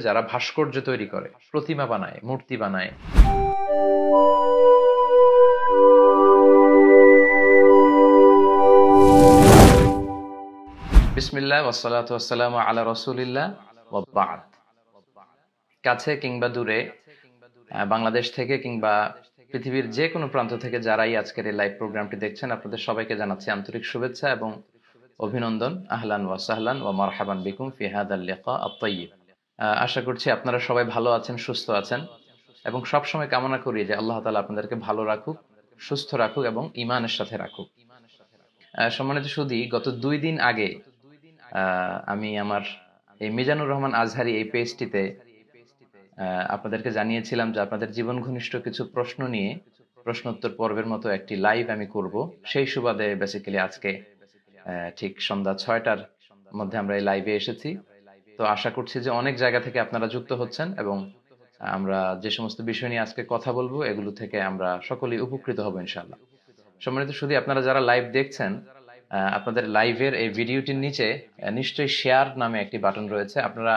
যারা ভাস্কর্য তৈরি করে, প্রতিমা বানায়, মূর্তি বানায়। বিসমিল্লাহ ওয়াসসালাতু ওয়াসসালামু আলা রাসূলিল্লাহ ওয়া বা'দ। কাছে কিংবা দূরে, বাংলাদেশ থেকে কিংবা পৃথিবীর যে কোনো প্রান্ত থেকে যারাই আজকের এই লাইভ প্রোগ্রামটি দেখছেন, আপনাদের সবাইকে জানাচ্ছি আন্তরিক শুভেচ্ছা এবং অভিনন্দন। আহলান ওয়া সাহলান ওয়া মারহাবান বিকুম ফি হাযাল লিকা আত-তাইয়্যিব। আশা করছি আপনারা সবাই ভালো আছেন, সুস্থ আছেন এবং সবসময় কামনা করি যে আল্লাহ তাআলা আপনাদেরকে ভালো রাখুক, সুস্থ রাখুক এবং ঈমানের সাথে রাখুক। সম্মানিত সুধী, গত 2 দিন আগে আমি আমার এই মিজানুর রহমান আজহারী এই পেজটিতে আপনাদেরকে জানিয়েছিলাম যে আপনাদের জীবন ঘনিষ্ঠ কিছু প্রশ্ন নিয়ে প্রশ্নোত্তর পর্বের মতো একটি লাইভ আমি করব। সেই সুবাদে বেসিক্যালি আজকে ঠিক সন্ধ্যা 6টার মধ্যে আমরা এই লাইভে এসেছি। তো আশা করছি যে অনেক জায়গা থেকে আপনারা যুক্ত হচ্ছেন এবং আমরা যে সমস্ত বিষয় নিয়ে আজকে কথা বলবো এগুলো থেকে আমরা সকলেই উপকৃত হব ইনশাআল্লাহ। সম্মানিত শুধু আপনারা যারা লাইভ দেখছেন, আপনাদের লাইভের এই ভিডিওটির নিচে নিশ্চয়ই শেয়ার নামে একটি বাটন রয়েছে। আপনারা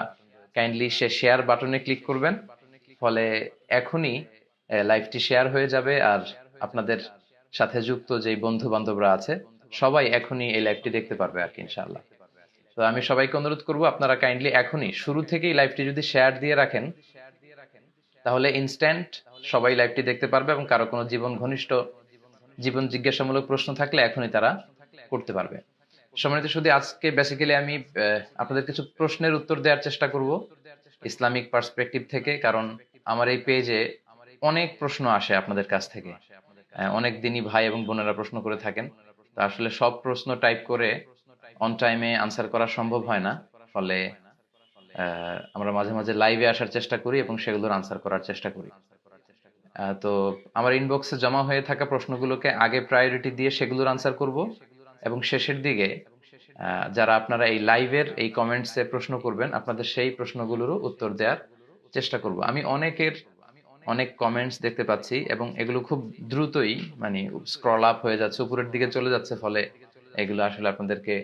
কাইন্ডলি সে শেয়ার বাটনে ক্লিক করবেন, ফলে এখনই লাইভটি শেয়ার হয়ে যাবে আর আপনাদের সাথে যুক্ত যে বন্ধু বান্ধবরা আছে সবাই এখনই এই লাইভটি দেখতে পারবে আর কি ইনশাআল্লাহ। তো আমি সবাইকে অনুরোধ করব আপনারা কাইন্ডলি এখনই শুরু থেকেই লাইভটি যদি শেয়ার দিয়ে রাখেন তাহলে ইনস্ট্যান্ট সবাই লাইভটি দেখতে পারবে এবং কারো কোনো জীবন জিজ্ঞাসামূলক প্রশ্ন থাকলে এখনই তারা করতে পারবে। সম্মানিত শুধু আজকে বেসিক্যালি আমি আপনাদের কিছু প্রশ্নের উত্তর দেওয়ার চেষ্টা করব ইসলামিক পার্সপেক্টিভ থেকে, কারণ আমার এই পেজে অনেক প্রশ্ন আসে আপনাদের কাছ থেকে। অনেক দিনই ভাই এবং বোনেরা প্রশ্ন করে থাকেন, তো আসলে সব প্রশ্ন টাইপ করে অন টাইমে আনসার করা সম্ভব হয় না, ফলে আমরা মাঝে মাঝে লাইভে আসার চেষ্টা করি এবং সেগুলোর আনসার করার চেষ্টা করি। তো আমার ইনবক্সে জমা হয়ে থাকা প্রশ্নগুলোকে আগে প্রায়োরিটি দিয়ে সেগুলোর আনসার করব এবং শেষের দিকে যারা আপনারা এই লাইভের এই কমেন্টসে প্রশ্ন করবেন আপনাদের সেই প্রশ্নগুলোরও উত্তর দেওয়ার চেষ্টা করব। আমি অনেক কমেন্টস দেখতে পাচ্ছি এবং এগুলো খুব দ্রুতই মানে স্ক্রল আপ হয়ে যাচ্ছে, উপরের দিকে চলে যাচ্ছে, ফলে এগুলো আসলে আপনাদেরকে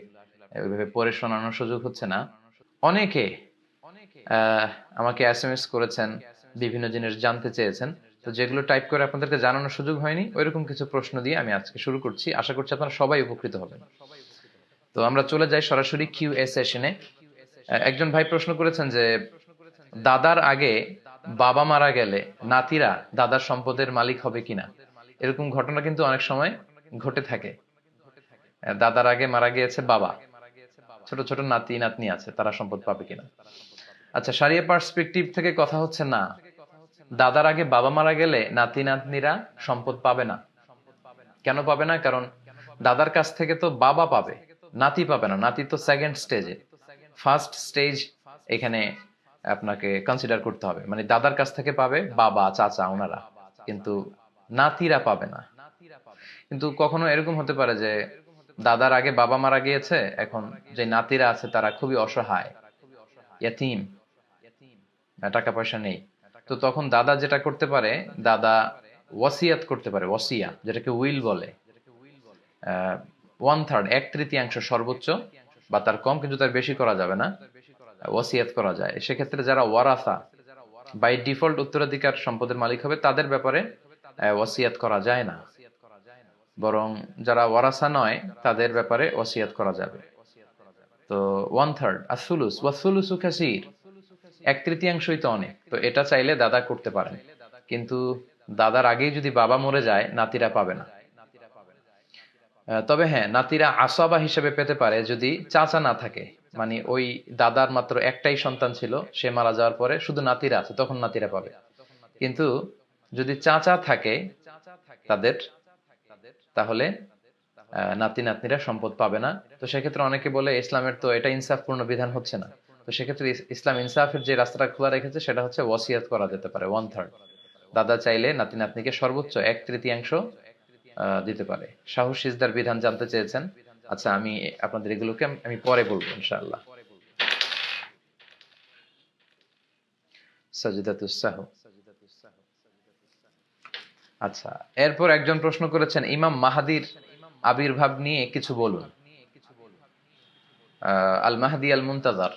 ওইভাবে পড়ে শোনানোর সুযোগ হচ্ছে না। অনেকে আমাকে এসএমএস করেছেন, বিভিন্ন জিনিস জানতে চেয়েছেন, তো যেগুলো টাইপ করে আপনাদেরকে জানানোর সুযোগ হয়নি ওইরকম কিছু প্রশ্ন দিয়ে আমি আজকে শুরু করছি। আশা করছি আপনারা সবাই উপকৃত হবেন। তো আমরা চলে যাই সরাসরি কিউএ সেশনে। একজন ভাই প্রশ্ন করেছেন যে দাদার আগে বাবা মারা গেলে নাতিরা দাদার সম্পদের মালিক হবে কিনা। এরকম ঘটনা কিন্তু অনেক সময় ঘটে থাকে। দাদার আগে মারা গিয়েছে বাবা, ছোট ছোট নাতি নাতনি আছে, তারা সম্পদ পাবে কিনা। আচ্ছা, শরিয়া পার্সপেক্টিভ থেকে কথা হচ্ছে না, দাদার আগে বাবা মারা গেলে নাতি নাতনিরা সম্পদ পাবে না। কেন পাবে না? কারণ দাদার কাছ থেকে তো বাবা পাবে, নাতি পাবে না। নাতি তো সেকেন্ড স্টেজে, ফার্স্ট স্টেজ এখানে আপনাকে কনসিডার করতে হবে। মানে দাদার কাছ থেকে পাবে বাবা, চাচা, ওনারা, কিন্তু নাতিরা পাবে না। কিন্তু কখনো এরকম হতে পারে যে দাদার আগে বাবা মারা গিয়েছে, এখন যে নাতিরা আছে তারা খুবই অসহায়, ইয়াতীম, টাকা পয়সা নেই। তো তখন দাদা যেটা করতে পারে, দাদা ওয়াসিয়াত করতে পারে, ওয়াসিয়া যেটাকে উইল বলে। 1/3, 1/3 সর্বোচ্চ বা তার কম, কিন্তু তার বেশি করা যাবে না, ওয়াসিয়াত করা যায়। সেক্ষেত্রে যারা ওয়ারাসা বাই ডিফল্ট উত্তরাধিকার সম্পদের মালিক হবে তাদের ব্যাপারে ওয়াসিয়াত করা যায় না, বরং যারা ওয়ারাসা নয় তাদের ব্যাপারে ওয়াসিয়াত করা যাবে। তো 1/3 আসুলুস ওয়াসুলুসু কাসীর, 1/3 তো অনেক। তো এটা চাইলে দাদা করতে পারেন, কিন্তু দাদার আগেই যদি বাবা মরে যায় নাতিরা পাবে না। তবে হ্যাঁ, নাতিরা আসাবা হিসেবে পেতে পারে যদি চাচা না থাকে, মানে ওই দাদার মাত্র একটাই সন্তান ছিল, সে মারা যাওয়ার পরে শুধু নাতিরা আছে, তখন নাতিরা পাবে। কিন্তু যদি চাচা থাকে তাদের, তাহলে নাতি নাতনিরা সম্পদ পাবে না। তো সেক্ষেত্রে অনেকে বলে ইসলামের তো এটা ইনসাফপূর্ণ বিধান হচ্ছে না। তো সেক্ষেত্রে ইসলাম ইনসাফের যে রাস্তাটা খোলা রেখেছে সেটা হচ্ছে ওয়াসিয়াত করা যেতে পারে 1/3। দাদা চাইলে নাতি নাতনিকে সর্বোচ্চ 1/3 দিতে পারে। শাহু সিজদার বিধান জানতে চেয়েছেন। আচ্ছা, আমি আপনাদের এগুলোকে আমি পরে বলবো ইনশাআল্লাহ। সাজদাতুস সাহু। আচ্ছা, এরপর একজন প্রশ্ন করেছেন ইমাম মাহাদির আবির্ভাব নিয়ে কিছু বলুন। আল মাহদি আল মুনতাজার,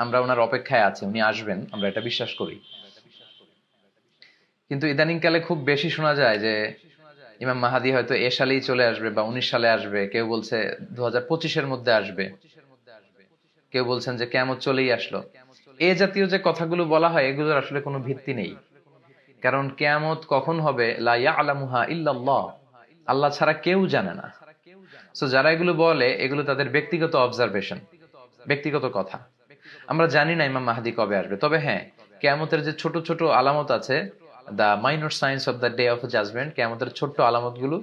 আমরা ওনার অপেক্ষায় আছি, উনি আসবেন, আমরা এটা বিশ্বাস করি। কিন্তু ইদানিংকালে খুব বেশি শোনা যায় যে ইমাম মাহাদি হয়তো এ সালেই চলে আসবে বা 19 সালে আসবে, কেউ বলছে 2025-এর মধ্যে আসবে, কেউ বলছেন যে কিয়ামত চলেই আসলো। এ জাতীয় যে কথাগুলো বলা হয় এগুলোর আসলে কোনো ভিত্তি নেই। কারণ কিয়ামত কখন হবে লা ইয়ালামুহা ইল্লাল্লাহ, আল্লাহ ছাড়া কেউ জানে না। সো যারা এগুলো বলে এগুলো তাদের ব্যক্তিগত অবজারভেশন, ব্যক্তিগত কথা। আমরা জানি না ইমাম মাহদি কবে আসবে, তবে হ্যাঁ, কিয়ামতের যে ছোট ছোট আলামত আছে, the minor signs of the day of judgement, কিয়ামতের ছোট্ট আলামতগুলো,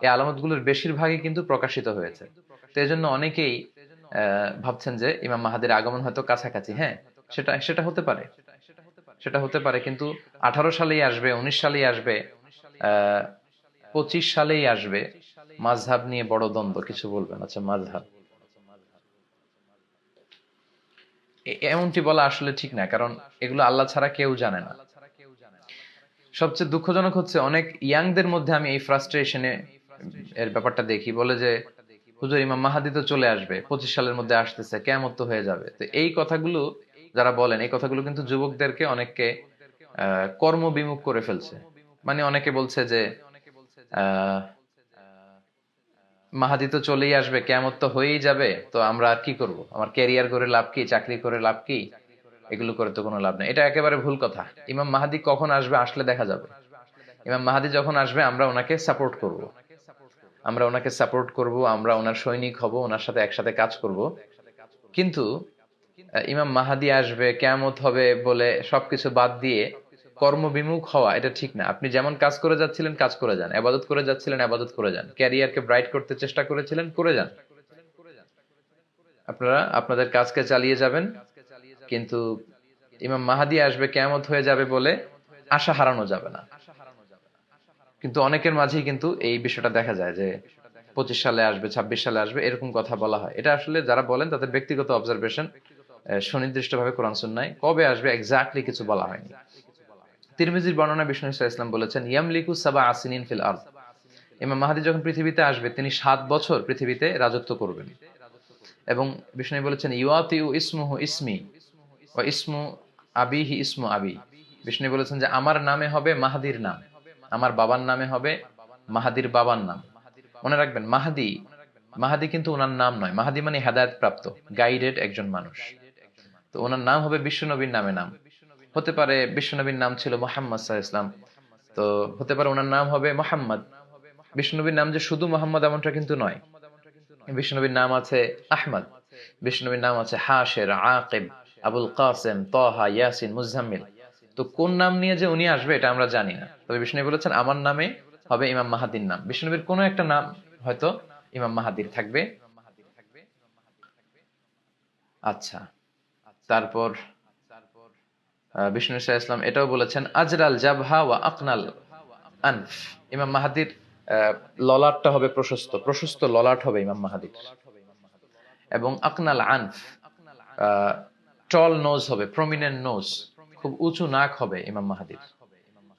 এই আলামতগুলোর বেশিরভাগই কিন্তু প্রকাশিত হয়েছে। তো এই জন্য অনেকেই ভাবছেন যে ইমাম মাহাদির আগমন হয়তো কাছাকাছি। হ্যাঁ, সেটা সেটা হতে পারে, সেটা হতে পারে, কিন্তু 18 সালেই আসবে, 19 সালেই আসবে, 25 সালেই আসবে, মাযহাব নিয়ে বড় দ্বন্দ্ব, কিছু বলবেন? আচ্ছা, মাযহাব এমনটি বলা আসলে ঠিক না, কারণ এগুলো আল্লাহ ছাড়া কেউ জানে না। সবচেয়ে দুঃখজনক হচ্ছে অনেক ইয়াংদের মধ্যে আমি এই ফ্রাস্ট্রেশনে এর ব্যাপারটা দেখি, বলে যে হুজুর ইমাম মাহাদি তো চলে আসবে, 25 সালের মধ্যে আসতেছে, কিয়ামত তো হয়ে যাবে। তো এই কথাগুলো যারা বলেন, এই কথাগুলো কিন্তু যুবকদেরকে অনেককে কর্মবিমুখ করে ফেলছে। মানে অনেকে বলছে যে আহ মাহাদি তো চলেই আসবে, কিয়ামত তো হয়েই যাবে, তো আমরা আর কি করব, আমার ক্যারিয়ার করে লাভ কি, চাকরি করে লাভ কি, এগুলো করে তো কোনো লাভ নেই। এটা একেবারে ভুল কথা। ইমাম মাহাদি কখন আসবে, আসলে দেখা যাবে। ইমাম মাহাদি যখন আসবে আমরা ওনাকে সাপোর্ট করব, আমরা ওনাকে সাপোর্ট করব, আমরা ওনার সৈনিক হব, ওনার সাথে একসাথে কাজ করব। কিন্তু ইমাম মাহাদি আসবে, কিয়ামত হবে বলে সবকিছু বাদ দিয়ে কর্মবিমুখ হওয়া এটা ঠিক না। আপনি যেমন কাজ করে যাচ্ছিলেন কাজ করে যান, ইবাদত করে যাচ্ছিলেন ইবাদত করে যান, ক্যারিয়ারকে ব্রাইট করতে চেষ্টা করেছিলেন করে যান, আপনারা আপনাদের কাজকে চালিয়ে যাবেন। কিন্তু ইমাম মাহাদি আসবে, কিয়ামত হয়ে যাবে বলে আশা হারানো যাবে না। কিন্তু অনেকের মাঝেই কিন্তু এই বিষয়টা দেখা যায় যে 25 সালে আসবে, 26 সালে আসবে, এরকম কথা বলা হয়। এটা আসলে যারা বলেন তাদের ব্যক্তিগত অবজারভেশন, সুনির্দিষ্টভাবে কোরআন সুন্নাহয় কবে আসবে এক্স্যাক্টলি কিছু বলা হয়নি। তিরমিজির বর্ণনা বিষ্ণু ইসলাম বলেছেন ইয়ামলিকু সাবা আসিনিন ফিল আরদ, ইমাম মাহাদি যখন পৃথিবীতে আসবে তিনি 7 বছর পৃথিবীতে রাজত্ব করবেন। এবং বিষ্ণু বলেছেন ইউআতিউ ইসমুহু ইসমি ওয়া ইসমু আবিহি ইসমু আবি, বিষ্ণু বলেছেন যে আমার নামে হবে মাহাদির নাম, আমার বাবার নামে হবে মাহাদির বাবার নাম। মনে রাখবেন, মাহাদি, মাহাদি কিন্তু ওনার নাম নয়। মাহাদি মানে হেদায়েত প্রাপ্ত, গাইডেড একজন মানুষ। তো ওনার নাম হবে বিশ্বনবীর নামে নাম। হতে পারে বিশ্বনবীর নাম ছিল মুহাম্মদ সাল্লাল্লাহু আলাইহি ওয়াসাল্লাম, তো হতে পারে ওনার নাম হবে মোহাম্মদ। বিষ্ণুনবীর নাম যে শুধু মোহাম্মদ এমনটা কিন্তু নয়। বিষ্ণুনবীর নাম আছে আহমদ, বিষ্ণুনবীর নাম আছে হাশের, আকিব, আবুল কাসেম, তহা, ইয়াসিন, মুজাম্মিল। তো কোন নাম নিয়ে যে উনি আসবে এটা আমরা জানি না, তবে বিষ্ণু বলেছেন আমার নামে হবে ইমাম মাহাদির নাম। বিষ্ণুনবীর কোনো একটা নাম হয়তো ইমাম মাহাদির থাকবে। আচ্ছা, তারপর বিষ্ণু ইসলাম এটাও বলেছেন আজরাল জাবহা ওয়া আকনাল আনফ, ইমাম মাহাদির ললাটটা হবে প্রশস্ত, প্রশস্ত ললাট হবে ইমাম মাহাদির। এবং আকনাল আনফ, টল নোজ হবে, প্রমিনেন্ট নোজ, খুব উঁচু নাক হবে ইমাম মাহাদির,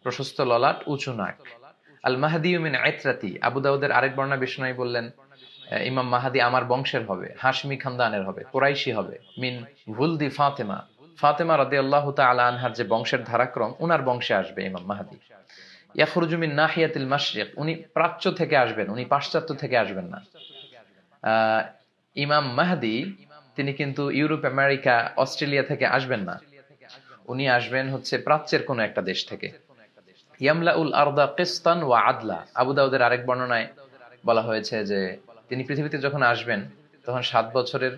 প্রশস্ত ললাট, উঁচু নাক। আল মাহদি মিন আইত্রাতি, আবু দাউদের আরেক বর্ণনা বিষ্ণু বললেন ইমাম মাহাদি আমার বংশের হবে, হাশমি খানদানের হবে, কুরাইশি হবে, মিন ভুলদি ফাতেমা, ফাতেমা রাদিয়াল্লাহু তাআলা আনহার যে বংশের ধারাক্রম, উনার বংশে আসবে ইমাম মাহাদি। ইয়াখরুজু মিন নাহিয়াতিল মাশরিক, উনি প্রাচ্য থেকে আসবেন, উনি পাশ্চাত্য থেকে আসবেন না। ইমাম মাহদি তিনি কিন্তু ইউরোপ, আমেরিকা, অস্ট্রেলিয়া থেকে আসবেন না, উনি আসবেন হচ্ছে প্রাচ্যের কোন একটা দেশ থেকে। ইয়ামলাউল আরদা কিসতান ওয়া আদলা, আবু দাউদের আরেক বর্ণনায় বলা হয়েছে যে তিনি পৃথিবীতে যখন আসবেন তখন 7 বছরের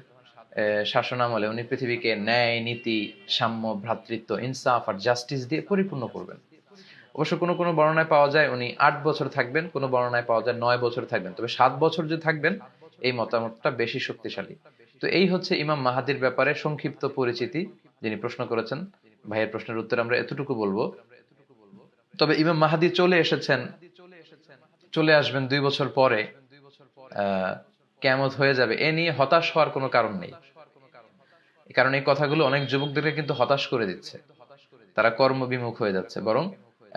শাসনামলে উনি পৃথিবীকে ন্যায়, নীতি, সাম্য, ভ্রাতৃত্ব, ইনসাফ আর জাস্টিস দিয়ে পরিপূর্ণ করবেন। অবশ্য কোনো কোনো বর্ণনায় পাওয়া যায় উনি 8 বছর থাকবেন, কোনো বর্ণনায় পাওয়া যায় 9 বছর থাকবেন, তবে 7 বছর যে থাকবেন এই মতামতটা বেশি শক্তিশালী। তো এই হচ্ছে ইমাম মাহাদির ব্যাপারে সংক্ষিপ্ত পরিচিতি। যিনি প্রশ্ন করেছেন, ভাইয়ের প্রশ্নের উত্তর আমরা এতটুকু বলবো। তবে ইমাম মাহাদি চলে এসেছেন, চলে আসবেন 2 বছর পরে, কিয়ামত হয়ে যাবে, এ নিয়ে হতাশ হওয়ার কোনো কারণ নেই। কারণ এই কথাগুলো অনেক যুবকদেরকে কিন্তু হতাশ করে দিচ্ছে, তারা কর্মবিমুখ হয়ে যাচ্ছে। বরং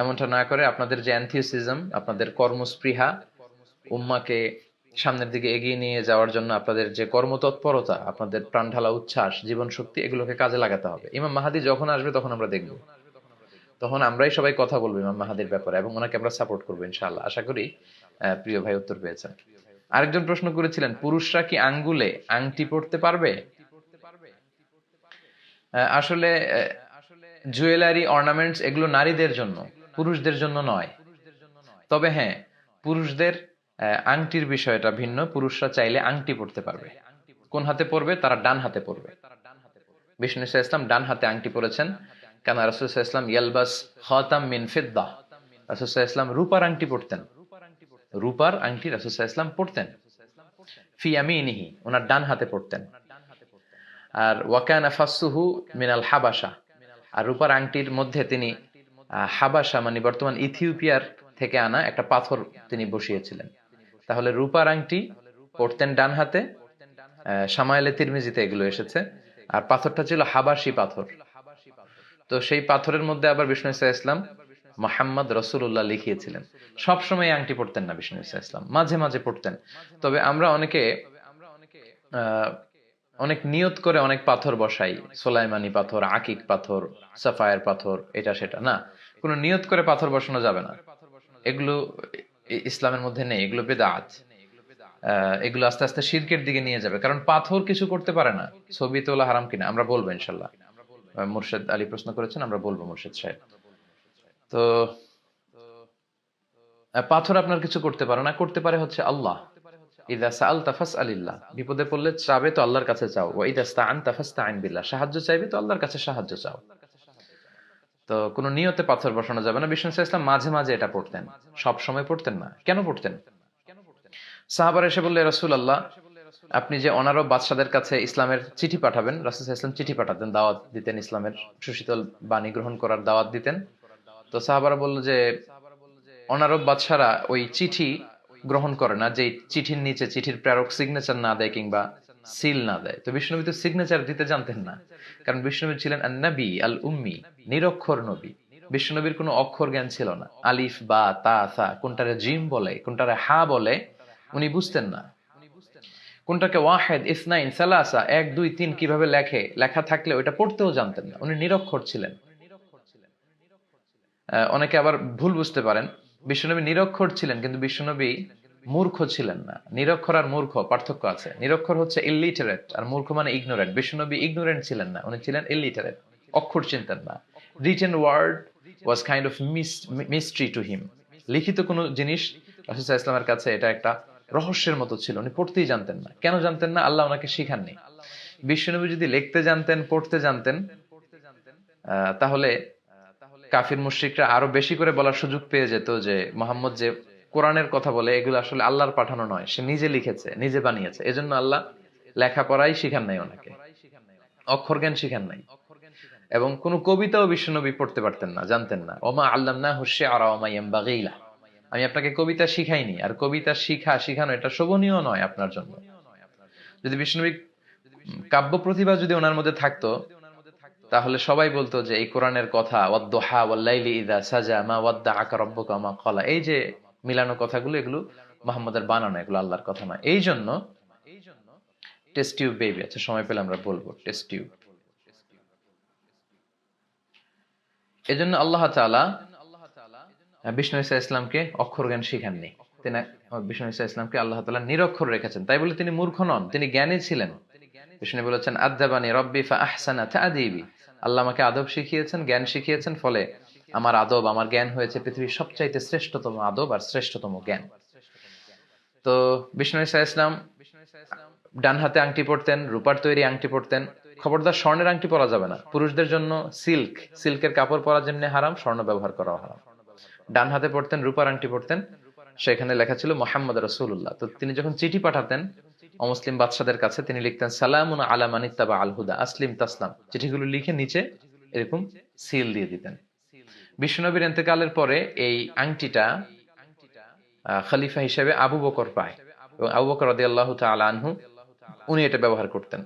এমনটা না করে আপনাদের যে অ্যানথিওসিজম, আপনাদের কর্মস্পৃহা, উম্মাকে সামনের দিকে এগিয়ে নিয়ে যাওয়ার জন্য আপনাদের যে কর্মতৎপরতা, আপনাদের প্রাণঢালা উচ্ছ্বাস, জীবন শক্তি, এগুলোকে কাজে লাগাতে হবে। ইমাম মাহাদি যখন আসবে তখন আমরা দেখব, তখন আমরাই সবাই কথা বলবো ইমাম মাহাদির ব্যাপারে এবং ওনাকে আমরা সাপোর্ট করবো ইনশাআল্লাহ। আশা করি প্রিয় ভাই উত্তর পেয়েছেন। আরেকজন প্রশ্ন করেছিলেন, পুরুষরা কি আঙ্গুলে আংটি পরতে পারবে? আসলে জুয়েলারি, অর্নামেন্টস এগুলো নারীদের জন্য, পুরুষদের জন্য নয়। তবে হ্যাঁ, পুরুষদের আংটির বিষয়টা ভিন্ন। পুরুষরা চাইলে আংটি পরতে পারবে। কোন হাতে পরবে? তারা ডান হাতে পরবে। বিষ্ণু ইসলাম ডান হাতে আংটি পরেছেন। কেন? রাসূল সাল্লাল্লাহু আলাইহি ওয়াসাল্লাম ইয়ালবাস খাতাম মিন ফিদ্দাহ, রাসূল সাল্লাল্লাহু আলাইহি ওয়াসাল্লাম রূপার আংটি পরতেন। রূপার আংটি রাসূল সাল্লাল্লাহু আলাইহি ওয়াসাল্লাম পরতেন। ফি ইয়ামিনিহি, ওনার ডান হাতে পরতেন। আর ওয়াকানা ফাসসুহু মিনাল হাবাশা, আর রূপার আংটির মধ্যে তিনি হাবাশা মানে বর্তমান ইথিওপিয়ার থেকে আনা একটা পাথর তিনি বসিয়েছিলেন। তাহলে রূপার আংটি পরতেন ডান হাতে। শামায়েলে তিরমিজিতে এগুলো এসেছে। আর পাথরটা ছিল হাবাশি পাথর। তো সেই পাথরের মধ্যে আবার বিষ্ণু ইসলাম মুহাম্মদ রাসূলুল্লাহ লিখিয়েছিলেন। সবসময় আংটি পরতেন না বিষ্ণু ইসলাম, মাঝে মাঝে পরতেন। তবে আমরা অনেকে অনেক নিয়ত করে অনেক পাথর বসাই, সোলাইমানি পাথর, আকিক পাথর, সাফায়ার পাথর, এটা সেটা না। কোনো নিয়ত করে পাথর বসানো যাবে না, এগুলো ইসলামের মধ্যে নেই, এগুলো বেদাত। এগুলো আস্তে আস্তে শিরকের দিকে নিয়ে যাবে, কারণ পাথর কিছু করতে পারে না। ছবি তোলা হারাম কিনা আমরা বলবো ইনশাল্লাহ। মুর্শেদ আলী প্রশ্ন করেছেন, আমরা বলবো মুর্শেদ সাহেব। তো পাথর আপনার কিছু করতে পারে না, করতে পারে হচ্ছে আল্লাহ। ইযা সাআলতা ফাসআলিল্লাহ, বিপদে পড়লে চাবে তো আল্লাহর কাছে চাও। ওয়া ইযা ইসতাআনতা ফাসতাঈন বিল্লাহ, সাহায্য চাইবে তো আল্লাহর কাছে সাহায্য চাও। তো কোন নিয়তে পাথর বসানো যাবে না। বিষ্ণু ইসলাম মাঝে মাঝে এটা পড়তেন, সব সময় পড়তেন না। কেন পড়তেন? সাহাবারা এসে বললে, রাসূলুল্লাহ আপনি যে অনারব বাদশাদের কাছে ইসলামের চিঠি পাঠাবেন, রাসূল সাল্লাল্লাহু আলাইহি ওয়াসাল্লাম চিঠি পাঠাতেন, দাওয়াত দিতেন, ইসলামের সুশীতল বাণী গ্রহণ করার দাওয়াত দিতেন। তো সাহাবারা বলল যে অনারব বাদশারা ওই চিঠি গ্রহণ করে না যে চিঠির নিচে চিঠির প্রেরক সিগনেচার না দেয় কিংবা সিল না দেয়। তো বিষ্ণুনবী তো সিগনেচার দিতে জানতেন না, কারণ বিষ্ণুনবী ছিলেন আন-নবী আল উম্মি, নিরক্ষর নবী। বিষ্ণুনবীর কোনো অক্ষর জ্ঞান ছিল না। আলিফ বা তা সা, কোনটারে জিম বলে কোনটারে হা বলে উনি বুঝতেন না। কোনটাকে ওয়াহিদ, ইসনাইন, সালাসা, 1 2 3 কিভাবে লেখা থাকলে ওটা পড়তেও জানতেন না। উনি নিরক্ষর ছিলেন। অনেকে আবার ভুল বুঝতে পারেন, বিশ্বনবী নিরক্ষর ছিলেন কিন্তু বিশ্বনবী মূর্খ ছিলেন না। নিরক্ষর আর মূর্খ পার্থক্য আছে। নিরক্ষর হচ্ছে ইলিটারেট আর মূর্খ মানে ইগনোরেন্ট। বিশ্বনবী ইগনোরেন্ট ছিলেন না, উনি ছিলেন ইলিটারেট, অক্ষর চিনতেন না। Written word was kind of mystery to him. লিখিত কোনো জিনিস রাসূল সাল্লাল্লাহু আলাইহি ওয়াসাল্লামের কাছে এটা একটা রহস্যের মতো ছিল, উনি পড়তেই জানতেন না। কেন জানতেন না? আল্লাহ ওনাকে শিখাননি। বিশ্বনবী যদি লিখতে জানতেন, পড়তে জানতেন, তাহলে কাফির মুশরিকরা আরো বেশি করে বলার সুযোগ পেয়ে যেত যে মুহাম্মদ যে কোরআনের কথা বলে এগুলো আসলে আল্লাহর পাঠানো নয়, সে নিজে লিখেছে, নিজে বানিয়েছে। এজন্য আল্লাহ লেখাপড়াই শিখান নাই ওনাকে, অক্ষর জ্ঞান শিখান নাই। এবং কোন কবিতাও বিশ্বনবী পড়তে পারতেন না, জানতেন না। ওমা আল্লামনাহু শি'রা ওয়া মা ইয়ানবাগী লা, আমি আপনাকে কবিতা শিখাইনি। আর কবিতা শিখানো এটা শোভনীয় নয় আপনার জন্য। যদি বিশ্বনবী কাব্য প্রতিভা যদি ওনার মধ্যে থাকতো, তাহলে সবাই বলতো যে এই কোরআনের কথা, ওয়াদ-দুহা ওয়াল-লাইলি ইযা সাজা মা ওয়াদ্দাআকা রাব্বুকা মা ক্বালা, এই যে মিলানো কথাগুলো, এগুলো মুহাম্মদের বানানো, এগুলো আল্লাহর কথা নয়। এই জন্য টেস্ট টিউব বেবি, আচ্ছা সময় পেলে আমরা বলবো টেস্ট টিউব। এজন্য আল্লাহ তাআলা বিষ্ণু ঈসা ইসলামকে অক্ষর জ্ঞান শিখাননি। তিনি বিষ্ণু ঈসা ইসলামকে আল্লাহ তাআলা নিরক্ষর রেখেছেন। তাই বলে তিনি মূর্খ নন, তিনি জ্ঞানী ছিলেন। বিষ্ণু বলেছেন, আদাবানি রব্বি ফা আহসানা তা'দীবি, আল্লাহ আমাকে আদব শিখিয়েছেন, জ্ঞান শিখিয়েছেন, ফলে আমার আদব, আমার জ্ঞান হয়েছে পৃথিবীর সবচাইতে শ্রেষ্ঠতম আদব আর শ্রেষ্ঠতম জ্ঞান। তো বিষ্ণু ঈসা ইসলাম ডান হাতে আংটি পরতেন, রূপার তৈরি আংটি পরতেন। খবরদার স্বর্ণের আংটি পরা যাবে না। পুরুষদের জন্য সিল্কের কাপড় পরা যেমনি হারাম, স্বর্ণ ব্যবহার করা হারাম। ডান হাতে পরতেন, রূপার আংটি পরতেন, সেখানে লেখা ছিল মুহাম্মদ রাসূলুল্লাহ। তো তিনি যখন চিঠি পাঠাতেন অমুসলিম বাদশাদের কাছে, তিনি লিখতেন সালামুন আলা মান ইত্তাবা আল হুদা আসলিম তাসলাম। চিঠিগুলো লিখে নিচে এরকম সিল দিয়ে দিতেন। বিশ্বনবীর ইন্তেকালের পরে এই আংটিটা খলিফা হিসেবে আবু বকর পায়, এবং আবু বকর রাদিয়াল্লাহু তাআলা আনহু উনি এটা ব্যবহার করতেন।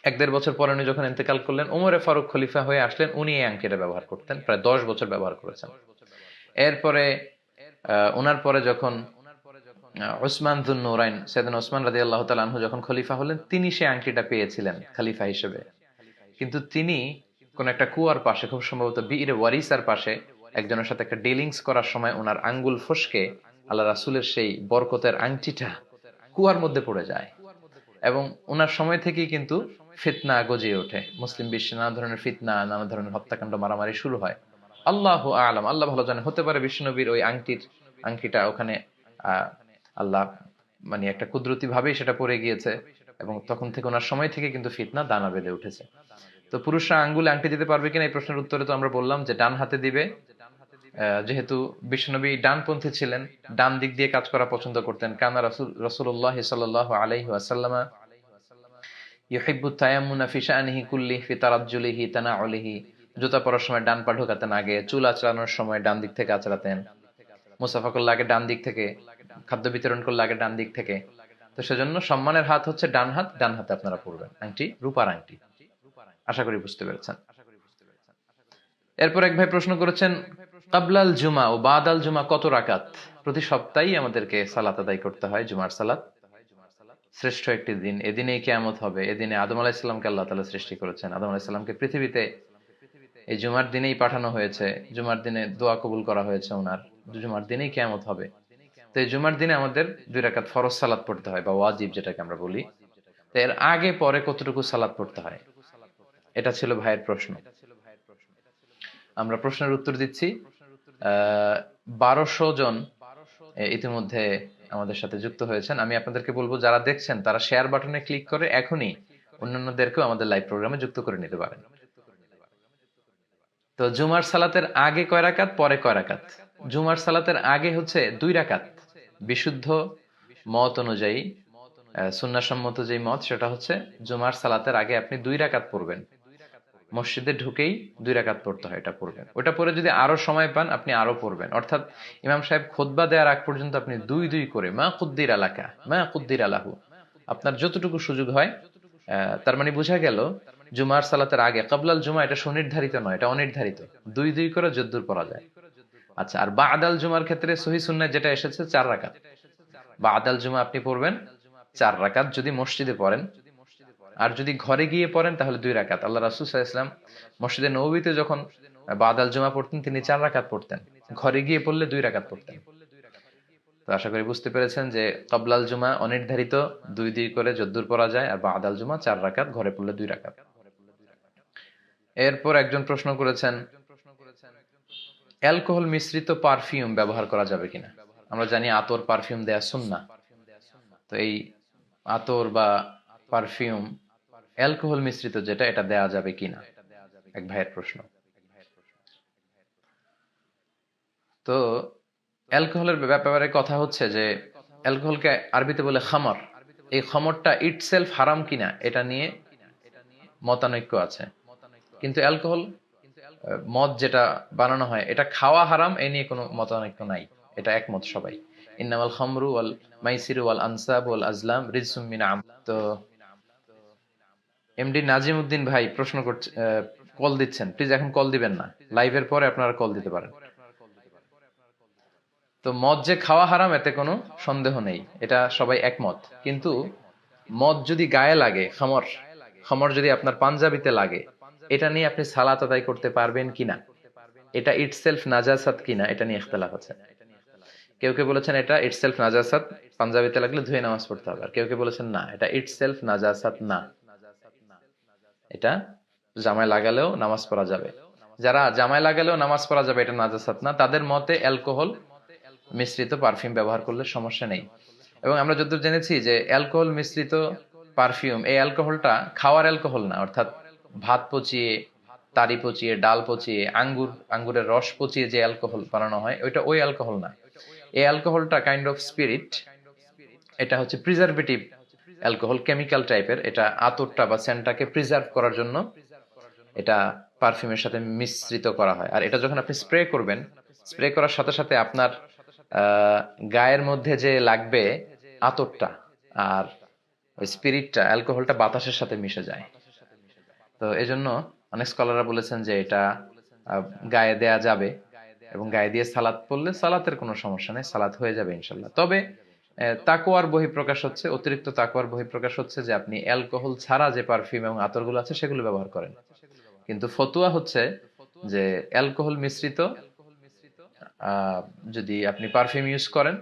1-1.5 বছর পরে উনি যখন ইন্তেকাল করলেন, ওমরে ফারুক খলিফা হয়ে আসলেন, উনি এই আংটিটা ব্যবহার করতেন, প্রায় 10 বছর ব্যবহার করেছেন। এরপরে ওনার পরে যখন উসমান যুন নুরাইন, সাইয়েদনা উসমান রাদিয়াল্লাহু তাআলা আনহু যখন খলিফা হলেন, তিনি সেই আংটিটা পেয়েছিলেন খলিফা হিসেবে। কিন্তু তিনি কোন একটা কুয়ার পাশে, খুব সম্ভবত বিইরে ওয়ারিসার পাশে, একজনের সাথে একটা ডিলিংস করার সময় ওনার আঙ্গুল ফসকে আল্লাহ রাসূলের সেই বরকতের আংটিটা কুয়ার মধ্যে পড়ে যায়। এবং ওনার সময় থেকেই কিন্তু ফিতনা গজিয়ে ওঠে, মুসলিম বিশ্বে নানা ধরনের ফিতনা, নানা ধরনের হত্যাকাণ্ড, মারামারি শুরু হয়। আল্লাহু আ'লাম, আল্লাহ ভালো জানে, হতে পারে বিশ্বনবীর ওই আংটিটা ওখানে আহ আল্লাহ মানে একটা কুদরতি ভাবেই সেটা পড়ে গিয়েছে, এবং তখন থেকে ওনার সময় থেকে কিন্তু ফিতনা দানা বেঁধে উঠেছে। তো পুরুষরা আঙ্গুলে আংটি দিতে পারবে কিনা, এই প্রশ্নের উত্তরে তো আমরা বললাম যে ডান হাতে দিবে। যেহেতু বিশ্বনবী ডানপন্থী ছিলেন, ডান দিক দিয়ে কাজ করা পছন্দ করতেন। কানা রাসূলুল্লাহ সাল্লাল্লাহু আলাইহি ওয়াসাল্লাম ইউহিব্বু তায়াম্মুনা ফি শাআনিহি কুল্লিহি ফি তারাজ্জুলিহি তানাউলিহি, জুতা পরার সময় ডান পা ঢোকাতেন আগে, চুল আঁচড়ানোর সময় ডান দিক থেকে আঁচড়াতেন, মুসাফা করলে আগে ডান দিক থেকে, খাদ্য বিতরণ করলে আগে ডান দিক থেকে। তো সেজন্য সম্মানের হাত হচ্ছে ডান হাত, ডান হাতে আপনারা পড়বেন আংটি, রূপার আংটি। আশা করি বুঝতে পেরেছেন। এরপর এক ভাই প্রশ্ন করেছেন, কাবলাল জুমা ও বাদাল জুমা কত রাকাত? প্রতি সপ্তাহেই আমাদেরকে সালাত আদায় করতে হয়, জুমার সালাত। শ্রেষ্ঠ একটি দিন, এদিনেই কিয়ামত হবে। এদিনে আদম আলাইহিস সালামকে আল্লাহ তাআলা সৃষ্টি করেছেন। আদম আলাইহিস সালামকে পৃথিবীতে এই জুমার দিনেই পাঠানো হয়েছে, জুমার দিনে দোয়া কবুল করা হয়েছে ওনার, জুমার দিনেই কিয়ামত হবে। তো এই জুমার দিনে আমাদের 2 রাকাত ফরজ সালাত পড়তে হয়, বা ওয়াজিব যেটাকে আমরা বলি। তো এর আগে পরে কতটুকু সালাত পড়তে হয়, এটা ছিল ভাইয়ের প্রশ্ন। আমরা প্রশ্নের উত্তর দিচ্ছি। 1200 জন ইতিমধ্যে আমাদের সাথে যুক্ত হয়েছেন। আমি আপনাদেরকে বলবো, যারা দেখছেন তারা শেয়ার বাটনে ক্লিক করে এখনই অন্যান্যদেরকেও আমাদের লাইভ প্রোগ্রামে যুক্ত করে নিতে পারেন। তো জুমার সালাতের আগে কয় রাকাত, পরে কয় রাকাত? জুমার সালাতের আগে হচ্ছে 2 রাকাত। বিশুদ্ধ মত অনুযায়ী, সুন্নাহসম্মত যে মত, সেটা হচ্ছে জুমার সালাতের আগে আপনি 2 রাকাত পড়বেন। মসজিদে ঢুকেই 2 রাকাত পড়তে হয়, এটা পড়বেন। ওটা পরে যদি আরো সময় পান আপনি আরো পড়বেন। অর্থাৎ ইমাম সাহেব খুতবা দেওয়ার আগ পর্যন্ত আপনি 2 করে, মা কুদ্দির আলাকা মা কুদ্দির আলাহু, আপনার যতটুকু সুযোগ হয়। তার মানে বোঝা গেল জুমার সালাতের আগে, কাবলাল জুমা, এটা সুনির্ধারিত নয়, এটা অনির্ধারিত। 2 করে যদ্দুর পড়া যায়। আচ্ছা, আর বাদাল জুমার ক্ষেত্রে সহিহ সুন্নাহ যেটা এসেছে 4 রাকাত। বাদাল জুমা আপনি পড়বেন 4 রাকাত যদি মসজিদে পড়েন। আর যদি ঘরে গিয়ে পড়েন তাহলে 2 রাকাত। আল্লাহ রাসূল সাল্লাল্লাহু আলাইহি ওয়াসাল্লাম মসজিদে নববীতে যখন বাদাল জুমা পড়তেন, তিনি 4 রাকাত পড়তেন। ঘরে গিয়ে পড়লে 2 রাকাত পড়তেন। তো আশা করি বুঝতে পেরেছেন যে কাবলাল জুমা অনির্ধারিত, 2 করে যদ্দুর পড়া যায়, আর বাদাল জুমা 4 রাকাত, ঘরে পড়লে 2 রাকাত। এরপর একজন প্রশ্ন করেছেন, অ্যালকোহল মিশ্রিত পারফিউম ব্যবহার করা যাবে কিনা? আমরা জানি আতর, পারফিউম দেয়া সুন্নাহ। তো এই আতর বা পারফিউম অ্যালকোহল মিশ্রিত যেটা, এটা দেয়া যাবে কিনা, এক ভাইয়ের প্রশ্ন। তো অ্যালকোহলের ব্যাপারে কথা হচ্ছে যে অ্যালকোহলকে আরবিতে বলে খামর। এই খামরটা ইটসেলফ হারাম কিনা এটা নিয়ে মতানৈক্য আছে। কিন্তু অ্যালকোহল, মদ যেটা বানানো হয়, এটা খাওয়া হারাম, এ নিয়ে কোনো মতানৈক্য নাই, এটা একমত সবাই। ইন্নামাল খামরু ওয়াল মাইসিরু ওয়াল আনসাব ওয়াল আজলাম রিজসুম মিন আম। তো এমডি নাজিম উদ্দিন ভাই প্রশ্ন করছে, কল দিচ্ছেন, প্লিজ এখন কল দিবেন না, লাইভের পরে আপনারা কল দিতে পারেন। তো মদ যে খাওয়া হারাম এতে কোনো সন্দেহ নেই, এটা সবাই একমত। কিন্তু মদ যদি গায়ে লাগে, খামর, খামর যদি আপনার পাঞ্জাবিতে লাগে, এটা নিয়ে আপনি সালাত আদায় করতে পারবেন কিনা, এটা ইটসেলফ নাজাসাত কিনা, এটা নিয়ে ইখতিলাফ আছে। কেউ কেউ বলেছেন এটা ইটসেলফ নাজাসাত, পাঞ্জাবিতে লাগলে ধুয়ে নামাজ পড়তে হবে। আর কেউ কেউ বলেছেন না, এটা ইটসেলফ নাজাসাত না, এটা জামায় লাগালেও নামাজ পড়া যাবে। যারা জামায় লাগালেও নামাজ পড়া যাবে, এটা নাজাসাত না, তাদের মতে অ্যালকোহল মিশ্রিত পারফিউম ব্যবহার করলে সমস্যা নেই। এবং আমরা যতদূর জেনেছি যে অ্যালকোহল মিশ্রিত পারফিউম, এই অ্যালকোহলটা খাওয়ার অ্যালকোহল না। অর্থাৎ ভাত পচিয়ে, তারি পচিয়ে, ডাল পচিয়ে, আঙ্গুরের রস পচিয়ে যে অ্যালকোহল বানানো হয়, ওই অ্যালকোহল না। এই অ্যালকোহলটা কাইন্ড অফ স্পিরিট, এটা হচ্ছে প্রিজারভেটিভ অ্যালকোহল, কেমিক্যাল টাইপের। এটা আতরটা বা সেন্টটাকে প্রিজার্ভ করার জন্য এটা পারফিউমের সাথে মিশ্রিত করা হয়। আর এটা যখন আপনি স্প্রে করবেন, স্প্রে করার সাথে সাথে আপনার গায়ের মধ্যে যে লাগবে আতরটা আর ওই স্পিরিটটা, অ্যালকোহলটা বাতাসের সাথে মিশে যায়। তো এজন্য অনেক স্কলাররা বলেছেন যে এটা গায়ে দেয়া যাবে, এবং গায়ে দিয়ে সালাত পড়লে সালাতের কোনো সমস্যা নেই, সালাত হয়ে যাবে ইনশাল্লাহ। তবে তাকওয়ার বহিঃপ্রকাশ হচ্ছে, অতিরিক্ত তাকওয়ার বহিঃপ্রকাশ হচ্ছে যে আপনি অ্যালকোহল ছাড়া যে পারফিউম এবং আতরগুলো আছে সেগুলো ব্যবহার করেন। কিন্তু ফতুয়া হচ্ছে যে অ্যালকোহল মিশ্রিত আহ, যদি আপনি পারফিউম ইউজ করেন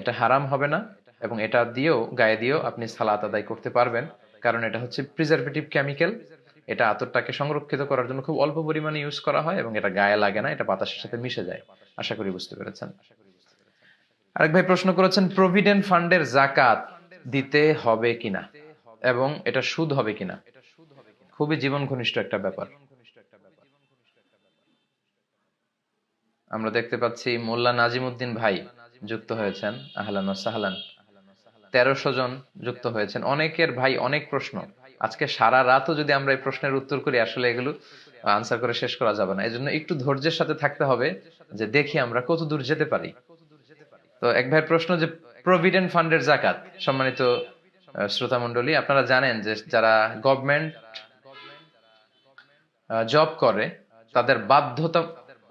এটা হারাম হবে না, এবং এটা দিয়েও গায়ে দিয়েও আপনি সালাত আদায় করতে পারবেন। কারণ এটা হচ্ছে প্রিজারভেটিভ কেমিক্যাল, এটা আতরটাকে সংরক্ষিত করার জন্য খুব অল্প পরিমাণে ইউজ করা হয় এবং এটা গায়ে লাগে না, এটা বাতাসের সাথে মিশে যায়। আশা করি বুঝতে পেরেছেন। আরেক ভাই প্রশ্ন করেছেন প্রভিডেন্ট ফান্ডের জাকাত দিতে হবে কিনা এবং এটা সুদ হবে কিনা। খুবই জীবন ঘনিষ্ঠ একটা ব্যাপার। আমরা দেখতে পাচ্ছি মোল্লা নাজিমউদ্দিন ভাই যুক্ত হয়েছেন, আহলান ওয়া সাহলান। 1300 জন যুক্ত হয়েছেন, অনেকের ভাই অনেক প্রশ্ন। আজকে সারা রাতও যদি আমরা এই প্রশ্নের উত্তর করি আসলে এগুলো আনসার করে শেষ করা যাবে না, এজন্য একটু ধৈর্যের সাথে থাকতে হবে যে দেখি আমরা কত দূর যেতে পারি। তো এক ভাইয়ের প্রশ্ন যে প্রভিডেন্ট ফান্ডের জাকাত। সম্মানিত শ্রোতা মণ্ডলী, আপনারা জানেন যে যারা গভর্নমেন্ট জব করে তাদের বাধ্যতা,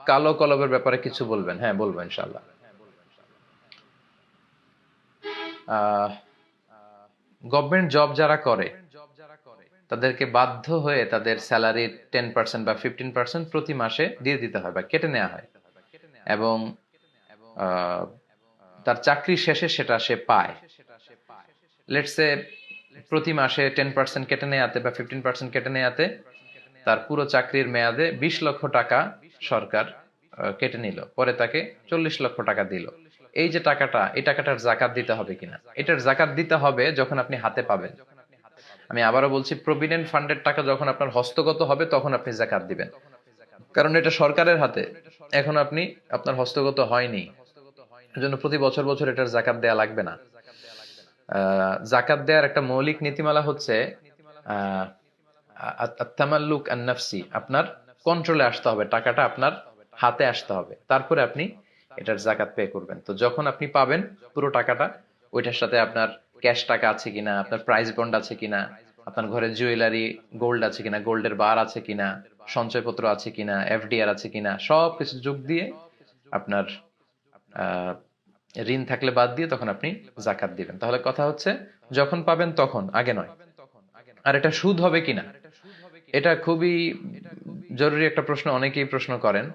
কালো কলবের ব্যাপারে কিছু বলবেন? হ্যাঁ বলবো ইনশাআল্লাহ। গভর্নমেন্ট জব যারা করে তাদেরকে বাধ্য হয়ে তাদের স্যালারির 10% বা 15% প্রতি মাসে দিয়ে দিতে হয় বা কেটে নেওয়া হয়, এবং আহ, তার চাকরি শেষে সেটা সে পায়। লেটস সে প্রতি মাসে 10% কেটে নেওয়াতে বা 15% কেটে নেওয়াতে তার পুরো চাকরির মেয়াদে 20 লক্ষ টাকা সরকার কেটে নিল, পরে তাকে 40 লক্ষ টাকা দিল। এই যে টাকাটা, এই টাকাটার জাকাত দিতে হবে কিনা? এটার জাকাত দিতে হবে যখন আপনি হাতে পাবেন। আমি আবারও বলছি, প্রভিডেন্ট ফান্ডের টাকা যখন আপনার হস্তগত হবে তখন আপনি জাকাত দিবেন, কারণ এটা সরকারের হাতে, এখন আপনি আপনার হস্তগত হয়নি, এজন্য প্রতি বছর বছর এটার জাকাত দেয়া লাগবে না। জাকাত দেওয়ার একটা মৌলিক নীতিমালা হচ্ছে আহ আত-তামাল্লুক আন-নাফসি, আপনার কন্ট্রোলে আসতে হবে, টাকাটা আপনার হাতে আসতে হবে, তারপরে আপনি এটার জাকাত পে করবেন। তো যখন আপনি পাবেন পুরো টাকাটা, ওইটার সাথে আপনার ক্যাশ টাকা আছে কিনা, আপনার প্রাইস বন্ড আছে কিনা, আপনার ঘরে জুয়েলারি গোল্ড আছে কিনা, গোল্ডের বার আছে কিনা, সঞ্চয়পত্র আছে কিনা, এফডিআর আছে কিনা, সবকিছু যোগ দিয়ে আপনার আহ ঋণ থাকলে বাদ দিয়ে তখন আপনি জাকাত দিবেন। তাহলে কথা হচ্ছে যখন পাবেন তখন, আগে নয়। আর এটা সুদ হবে কিনা, এটা খুবই জরুরি একটা প্রশ্ন, অনেকেই প্রশ্ন করেন।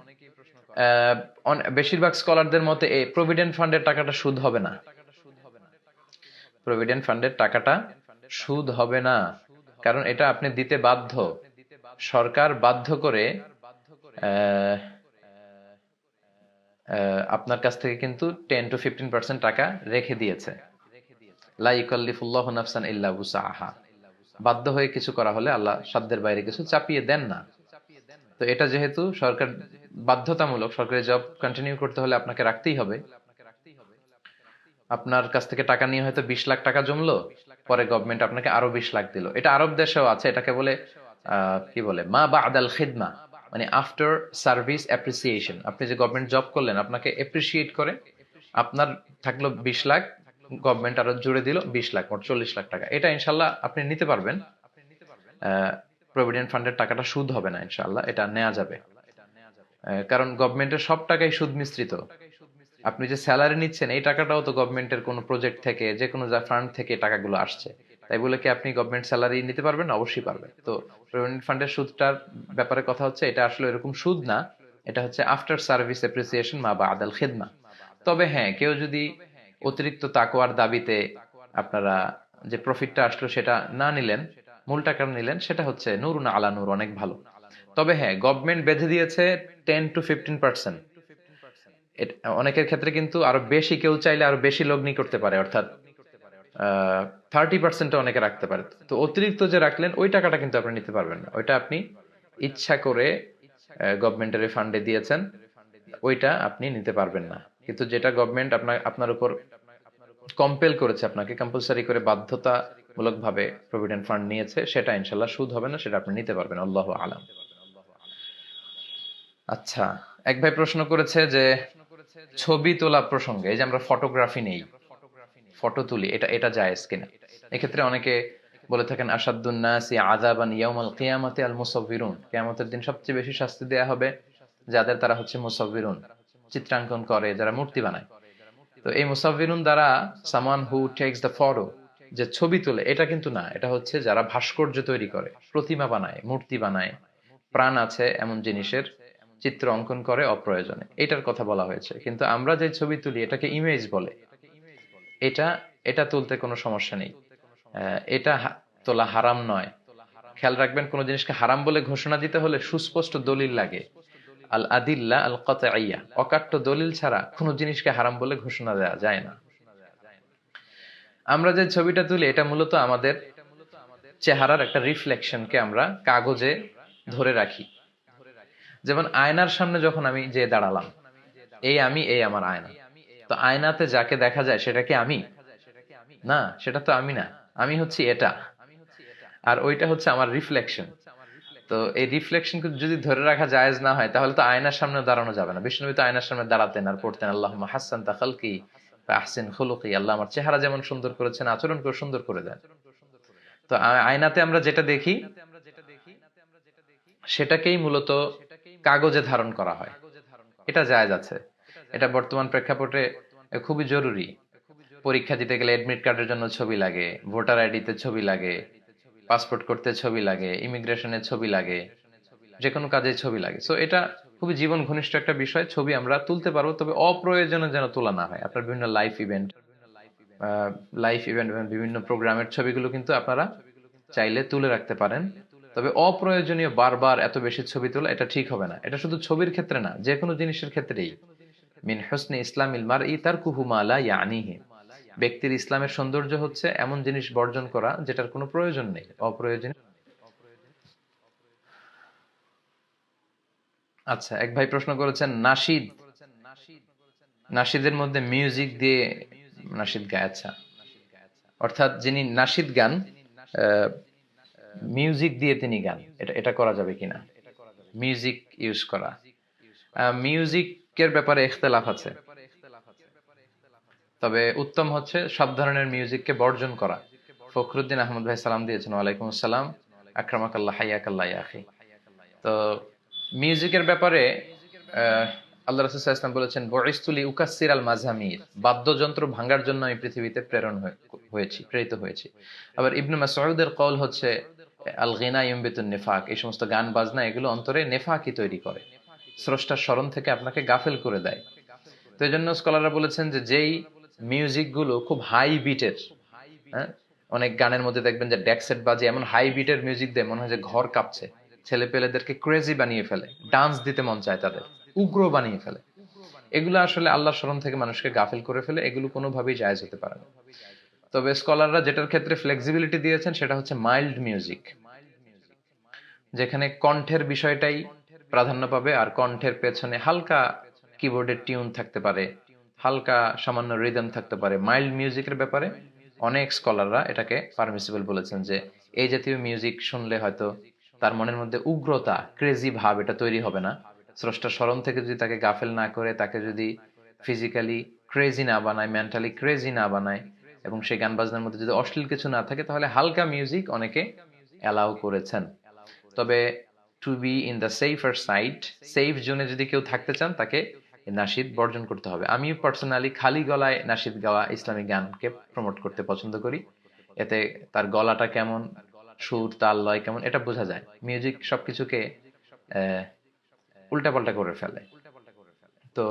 বেশিরভাগ স্কলারদের মতে এই প্রভিডেন্ট ফান্ডের টাকাটা সুদ হবে না। প্রভিডেন্ট ফান্ডের টাকাটা সুদ হবে না, কারণ এটা আপনি দিতে বাধ্য। সরকার বাধ্য করে আহ, আপনার কাছ থেকে কিন্তু 10 to 15% টাকা রেখে দিয়েছে। লা ইউকাল্লিফুল্লাহু নাফসান ইল্লা উসআহা। বাধ্য হয়ে কিছু করা হলে আল্লাহ সাধ্যের বাইরে কিছু চাপিয়ে দেন না। তো এটা যেহেতু সরকার বাধ্যতামূলক, সরকারি জব কন্টিনিউ করতে হলে আপনাকে রাখতেই হবে। আপনার কাছ থেকে টাকা নিয়ে হয়তো 20 লাখ টাকা জমলো, পরে গভর্নমেন্ট আপনাকে আরো 20 লাখ দিল। এটা আরব দেশেও আছে, এটাকে বলে কি বলে মা বাদাল খিদমা, মানে আফটার সার্ভিস অ্যাপ্রিসিয়েশন। আপনি যে গভর্নমেন্ট জব করলেন, আপনাকে এপ্রিসিয়েট করে আপনার থাকলো 20 লাখ, গভর্নমেন্ট আরো জুড়ে দিল 20 লাখ, মোট 40 লাখ টাকা। এটা ইনশাল্লাহ আপনি নিতে পারবেন। প্রভিডেন্ট ফান্ডের টাকাটা সুদ হবে না ইনশাল্লাহ, এটা নেওয়া যাবে। কারণ গভর্নমেন্টের সব টাকাই সুদ মিশ্রিত। আপনি যে স্যালারি নিচ্ছেন এই টাকাটাও তো গভর্নমেন্টের কোনো প্রজেক্ট থেকে, যে কোনো ফান্ড থেকে টাকাগুলো আসছে। তাই বলে কি আপনি গভর্নমেন্ট স্যালারি নিতে পারবেন? অবশ্যই পারবেন। তো প্রভিডেন্ট ফান্ডের সুদটার ব্যাপারে কথা হচ্ছে, এটা আসলে এরকম সুদ না, এটা হচ্ছে আফটার সার্ভিস অ্যাপ্রিসিয়েশন মা বাদাল খিদমা। তবে হ্যাঁ, কেউ যদি অতিরিক্ত তাকওয়ার দাবিতে আপনারা যে প্রফিটটা আসলো সেটা না নিলেন, মূল টাকা নিলেন, সেটা হচ্ছে নূরুন আলা নূর, অনেক ভালো। তবে হ্যাঁ, গভর্নমেন্ট বেঁধে দিয়েছে 10 to 15%। অনেকের ক্ষেত্রে কিন্তু আরো বেশি, কেউ চাইলে আরো বেশি লগ্নি করতে পারে, অর্থাৎ 30% অনেকে রাখতে পারে। তো অতিরিক্ত যে রাখলেন ওই টাকাটা কিন্তু আপনি নিতে পারবেন না, ওইটা আপনি ইচ্ছা করে গভর্নমেন্টের ফান্ডে দিয়েছেন, ওইটা আপনি নিতে পারবেন না। কিন্তু যেটা গভর্নমেন্ট আপনার উপর কম্পেল করেছে, আপনাকে কম্পালসারি করে বাধ্যতামূলক ভাবে প্রভিডেন্ট ফান্ড নিয়েছে, সেটা ইনশাল্লাহ সুদ হবে না, সেটা আপনি নিতে পারবেন। আল্লাহু আলাম। আচ্ছা, এক ভাই প্রশ্ন করেছে যে ছবি তোলা প্রসঙ্গে, এই যে আমরা ফটোগ্রাফি নেই, ফটো তুলি, এটা এটা জায়েজ কিনা? এক্ষেত্রে অনেকে বলে থাকেন আসাদুন নাসি আযাবান ইয়াউমাল কিয়ামাতি আল মুসাউবিরুন, কিয়ামতের দিন সবচেয়ে বেশি শাস্তি দেয়া হবে যাদের, তারা হচ্ছে মুসাউবিরুন, চিত্রাঙ্কন করে, যারা মূর্তি বানায়। তো এই মুসাফিরুন দ্বারা সামান হু টেক্স দ্য ফটো, যে ছবি তোলে, এটা কিন্তু না, এটা হচ্ছে যারা ভাস্কর্য তৈরি করে, প্রতিমা বানায়, মূর্তি বানায়, প্রাণ আছে এমন জিনিসের চিত্র অঙ্কন করে অপ্রয়োজনে, এটার কথা বলা হয়েছে। কিন্তু আমরা যে ছবি তুলি এটাকে ইমেজ বলে, এটা এটা তুলতে কোনো সমস্যা নেই। এটা তোলা হারাম নয়। খেয়াল রাখবেন, কোন জিনিসকে হারাম বলে ঘোষণা দিতে হলে সুস্পষ্ট দলিল লাগে। আল আদিল্লা আল কাতঈয়া, অকাট্য দলিল ছাড়া কোন জিনিসকে হারাম বলে ঘোষণা দেওয়া যায় না। আমরা যে ছবিটা তুলি এটা মূলত আমাদের চেহারার একটা রিফ্লেকশনকে আমরা কাগজে ধরে রাখি। যেমন আয়নার সামনে যখন আমি যে দাঁড়ালাম, এই আমি, এই আমার আয়না, তো আয়নাতে যাকে দেখা যায় সেটা কি আমি? না, সেটা তো আমি না, আমি হচ্ছি এটা, আর ওইটা হচ্ছে আমার রিফ্লেকশন। তো এই রিফ্লেকশন যদি ধরে রাখা জায়েজ না হয়, তাহলে তো আয়নার সামনে দাঁড়ানো যাবে না। বিষ্ণুনবী তো আয়নার সামনে দাঁড়াতেন আর পড়তেন আল্লাহুম্মা হাসসানতা খালকি ওয়া আহসিন খুলুকি, আল্লাহ আমার চেহারা যেমন সুন্দর করেছেন আচরণ করে সুন্দর করে দেন। তো আয়নাতে আমরা যেটা দেখি সেটাকেই মূলত কাগজে ধারণ করা হয়, এটা জায়েজ আছে। এটা বর্তমান প্রেক্ষাপটে খুবই জরুরি। পরীক্ষা দিতে গেলে এডমিট কার্ডের জন্য ছবি লাগে, ভোটার আইডিতে ছবি লাগে, পাসপোর্ট করতে ছবি লাগে, ইমিগ্রেশনের ছবি লাগে, যে কোনো কাজে ছবি লাগে। সো এটা খুবই জীবন ঘনিষ্ঠ একটা বিষয়। ছবি আমরা তুলতে পারবো, তবে অপ্রয়োজনে যেন তোলা না হয়। আপনার বিভিন্ন লাইফ ইভেন্ট এবং বিভিন্ন প্রোগ্রামের ছবিগুলো কিন্তু আপনারা চাইলে তুলে রাখতে পারেন। তবে অপ্রয়োজনীয় বারবার এত বেশি ছবি তোলা এটা ঠিক হবে না। এটা শুধু ছবির ক্ষেত্রে না, যে কোনো জিনিসের ক্ষেত্রেই। মিন হুসনি ইসলামিল মারই তারকুহু মা লা ইয়ানিহি, ব্যক্তির ইসলামের সৌন্দর্য হচ্ছে এমন জিনিস বর্জন করা যেটার কোনো প্রয়োজন নেই, অপ্রয়োজনীয়। আচ্ছা, এক ভাই প্রশ্ন করেছেন, নাশিদের মধ্যে মিউজিক দিয়ে নাশিদ গায়। আচ্ছা, অর্থাৎ যিনি নাশিদ গান মিউজিক দিয়ে তিনি গান, এটা এটা করা যাবে কিনা, মিউজিক ইউজ করা? মিউজিকের ব্যাপারে ইখতিলাফ আছে, তবে উত্তম হচ্ছে সব ধরনের মিউজিককে বর্জন করা। ফখরুদ্দিন আহমদ ভাই সালাম দিয়েছেন, ওয়ালাইকুম আসসালাম, আকরামাকাল্লাহ হাইয়াকাল্লাহ ইয়া আখি। তো মিউজিকের ব্যাপারে আল্লাহ রাসূল সাল্লাল্লাহু আলাইহি ওয়াসাল্লাম বলেছেন, বুইসতুলি উকাসসির আল মাযামির, বাদ্যযন্ত্র ভাঙার জন্য আমি পৃথিবীতে প্রেরিত হয়েছি। আবার ইবনে মাসউদের কওল হচ্ছে, আল গিনা ইউমবিতুন নিফাক, এই সমস্ত গান বাজনা এগুলো অন্তরে নেফাকি তৈরি করে, স্রষ্টার স্মরণ থেকে আপনাকে গাফেল করে দেয়। তো এই জন্য স্কলাররা বলেছেন যে যেই মিউজিক গুলো খুব হাই বিটের, হ্যাঁ, অনেক গানের মধ্যে দেখবেন যে ডেকসেট বাজে, এমন হাই বিটের মিউজিক দেয় মনে হয় যে ঘর কাঁপছে, ছেলে পেলেদেরকে ক্রেজি বানিয়ে ফেলে, ডান্স দিতে মন চায় তাদের, উগ্র বানিয়ে ফেলে। এগুলো আসলে আল্লাহর স্মরণ থেকে মানুষকে গাফেল করে ফেলে, এগুলো কোনোভাবেই জায়েজ হতে পারে না। তবে স্কলাররা যেটার ক্ষেত্রে ফ্লেক্সিবিলিটি দিয়েছেন সেটা হচ্ছে মাইল্ড মিউজিক, যেখানে কণ্ঠের বিষয়টাই প্রাধান্য পাবে, আর কণ্ঠের পেছনে হালকা কিবোর্ডের টিউন থাকতে পারে, হালকা সামান্য রিদম থাকতে পারে। মাইল্ড মিউজিকের ব্যাপারে অনেক স্কলাররা এটাকে পারমিসিবল বলেছেন, যে এই জাতীয় মিউজিক শুনলে হয়তো তার মনের মধ্যে উগ্রতা, ক্রেজি ভাব এটা তৈরি হবে না। স্রষ্টার স্মরণ থেকে যদি তাকে গাফেল না করে, তাকে যদি ফিজিক্যালি ক্রেজি না বানায়, মেন্টালি ক্রেজি না বানায়, এবং সেই গান বাজনার মধ্যে যদি অশ্লীল কিছু না থাকে, তাহলে হালকা মিউজিক অনেকে অ্যালাউ করেছেন। তবে to be in the safer side, safe জোনে যদি কেউ থাকতে চান, তাকে নাশিদ বর্জন করতে হবে। আমি পার্সোনালি খালি গলায় নাশিদ গাওয়া ইসলামিক গানকে প্রমোট করতে পছন্দ করি। এতে তার গলাটা কেমন, সুর তাল লয় কেমন, এটা বোঝা যায়। মিউজিক সবকিছুকে উল্টাপাল্টা করে ফেলে, তো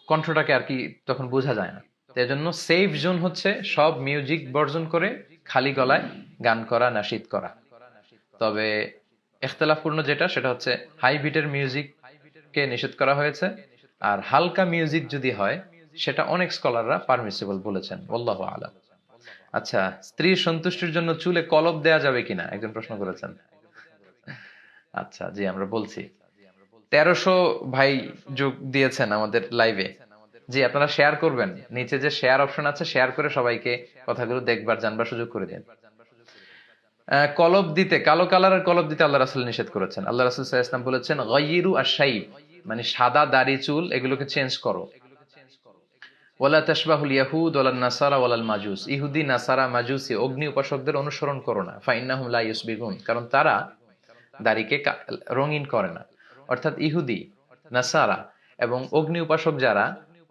কণ্ঠটাকে আর কি তখন বোঝা যায় না। এই জন্য সেফ জোন হচ্ছে সব মিউজিক বর্জন করে খালি গলায় গান করা, নাশিদ করা। তবে ইখতিলাফপূর্ণ যেটা, সেটা হচ্ছে হাই বিটের মিউজিক কে নিষেধ করা হয়েছে, আর হালকা মিউজিক যদি হয় সেটা অনেক স্কলাররা পারমিসিবল বলেছেন, আল্লাহু আলাম। আচ্ছা, স্ত্রীর সন্তুষ্টির জন্য চুলে কলপ দেয়া যাবে কিনা, একজন প্রশ্ন করেছেন। আচ্ছা, জি, আমরা বলছি। 1300 ভাই যোগ দিয়েছেন আমাদের লাইভে। জি, আপনারা শেয়ার করবেন, নিচে যে শেয়ার অপশন আছে, শেয়ার করে সবাইকে কথাগুলো দেখবার জানবার সুযোগ করে দিন। কলব দিতে, কালো কালারের কলব দিতে আল্লাহ রাসূল নিষেধ করেছেন। আল্লাহ রাসূল সাল্লাল্লাহু আলাইহি ওয়াসাল্লাম বলেছেন, গায়িরু আশ-শাইব, মানে সাদা দাড়ি চুল এগুলোকে চেঞ্জ করো। ওয়ালা তাশবাহুল ইয়াহুদ ওয়ালান নাসারা ওয়ালাল মাজুস, ইহুদি নাসারা মাজুসি অগ্নি উপাসকদের অনুসরণ করো না। ফাইন্নাহুম লা ইউসবিগুন, কারণ তারা দাড়িকে রঙিন করে না। অর্থাৎ ইহুদি, নাসারা এবং অগ্নি উপাসক যারা,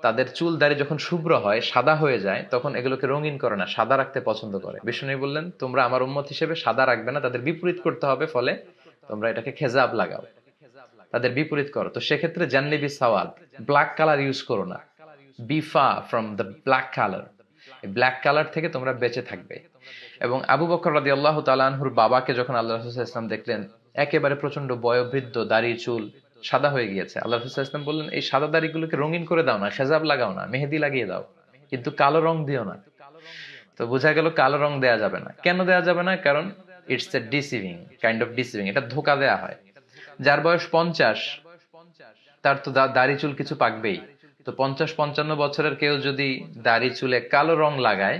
তাদের চুল দাড়ি যখন শুভ্র হয়, সাদা হয়ে যায়, তখন এগুলোকে রঙিন করে না, সাদা রাখতে পছন্দ করে। বিষ্ণু বললেন, তোমরা আমার উম্মত হিসেবে সাদা রাখবে না, তাদের বিপরীত করতে হবে, ফলে তোমরা এটাকে খেজাব লাগাও, তাদের বিপরীত করো। তো সেক্ষেত্রে জান্নিবি সাওয়াদ, ব্ল্যাক কালার ইউজ করো না, বি ফা from the black colour, black colour থেকে তোমরা বেঁচে থাকবে। এবং আবু বকর রাদিয়াল্লাহু তাআলা আনহুর বাবাকে যখন আল্লাহ রাসূল সাল্লাল্লাহু আলাইহি ওয়াসাল্লাম দেখলেন একেবারে প্রচন্ড বয়োবৃদ্ধ, দাড়ি চুল সাদা হয়ে গিয়েছে, আল্লাহ রাসূল সাল্লাল্লাহু আলাইহি ওয়াসাল্লাম বললেন, এই সাদা দাড়িগুলোকে রঙিন করে দাও না, খেজাব লাগাও না, মেহেদি লাগিয়ে দাও, কিন্তু কালো রং দিও না। তো বোঝা গেল কালো রং দেয়া যাবে না। কেন দেয়া যাবে না? কারণ it's a deceiving, kind of deceiving, এটা ধোঁকা দেয়া হয়। যার বয়স 50, তার তো দাড়ি চুল কিছু পাকবেই। তো 50-55 বছরের কেউ যদি দাড়ি চুলে কালো রং লাগায়,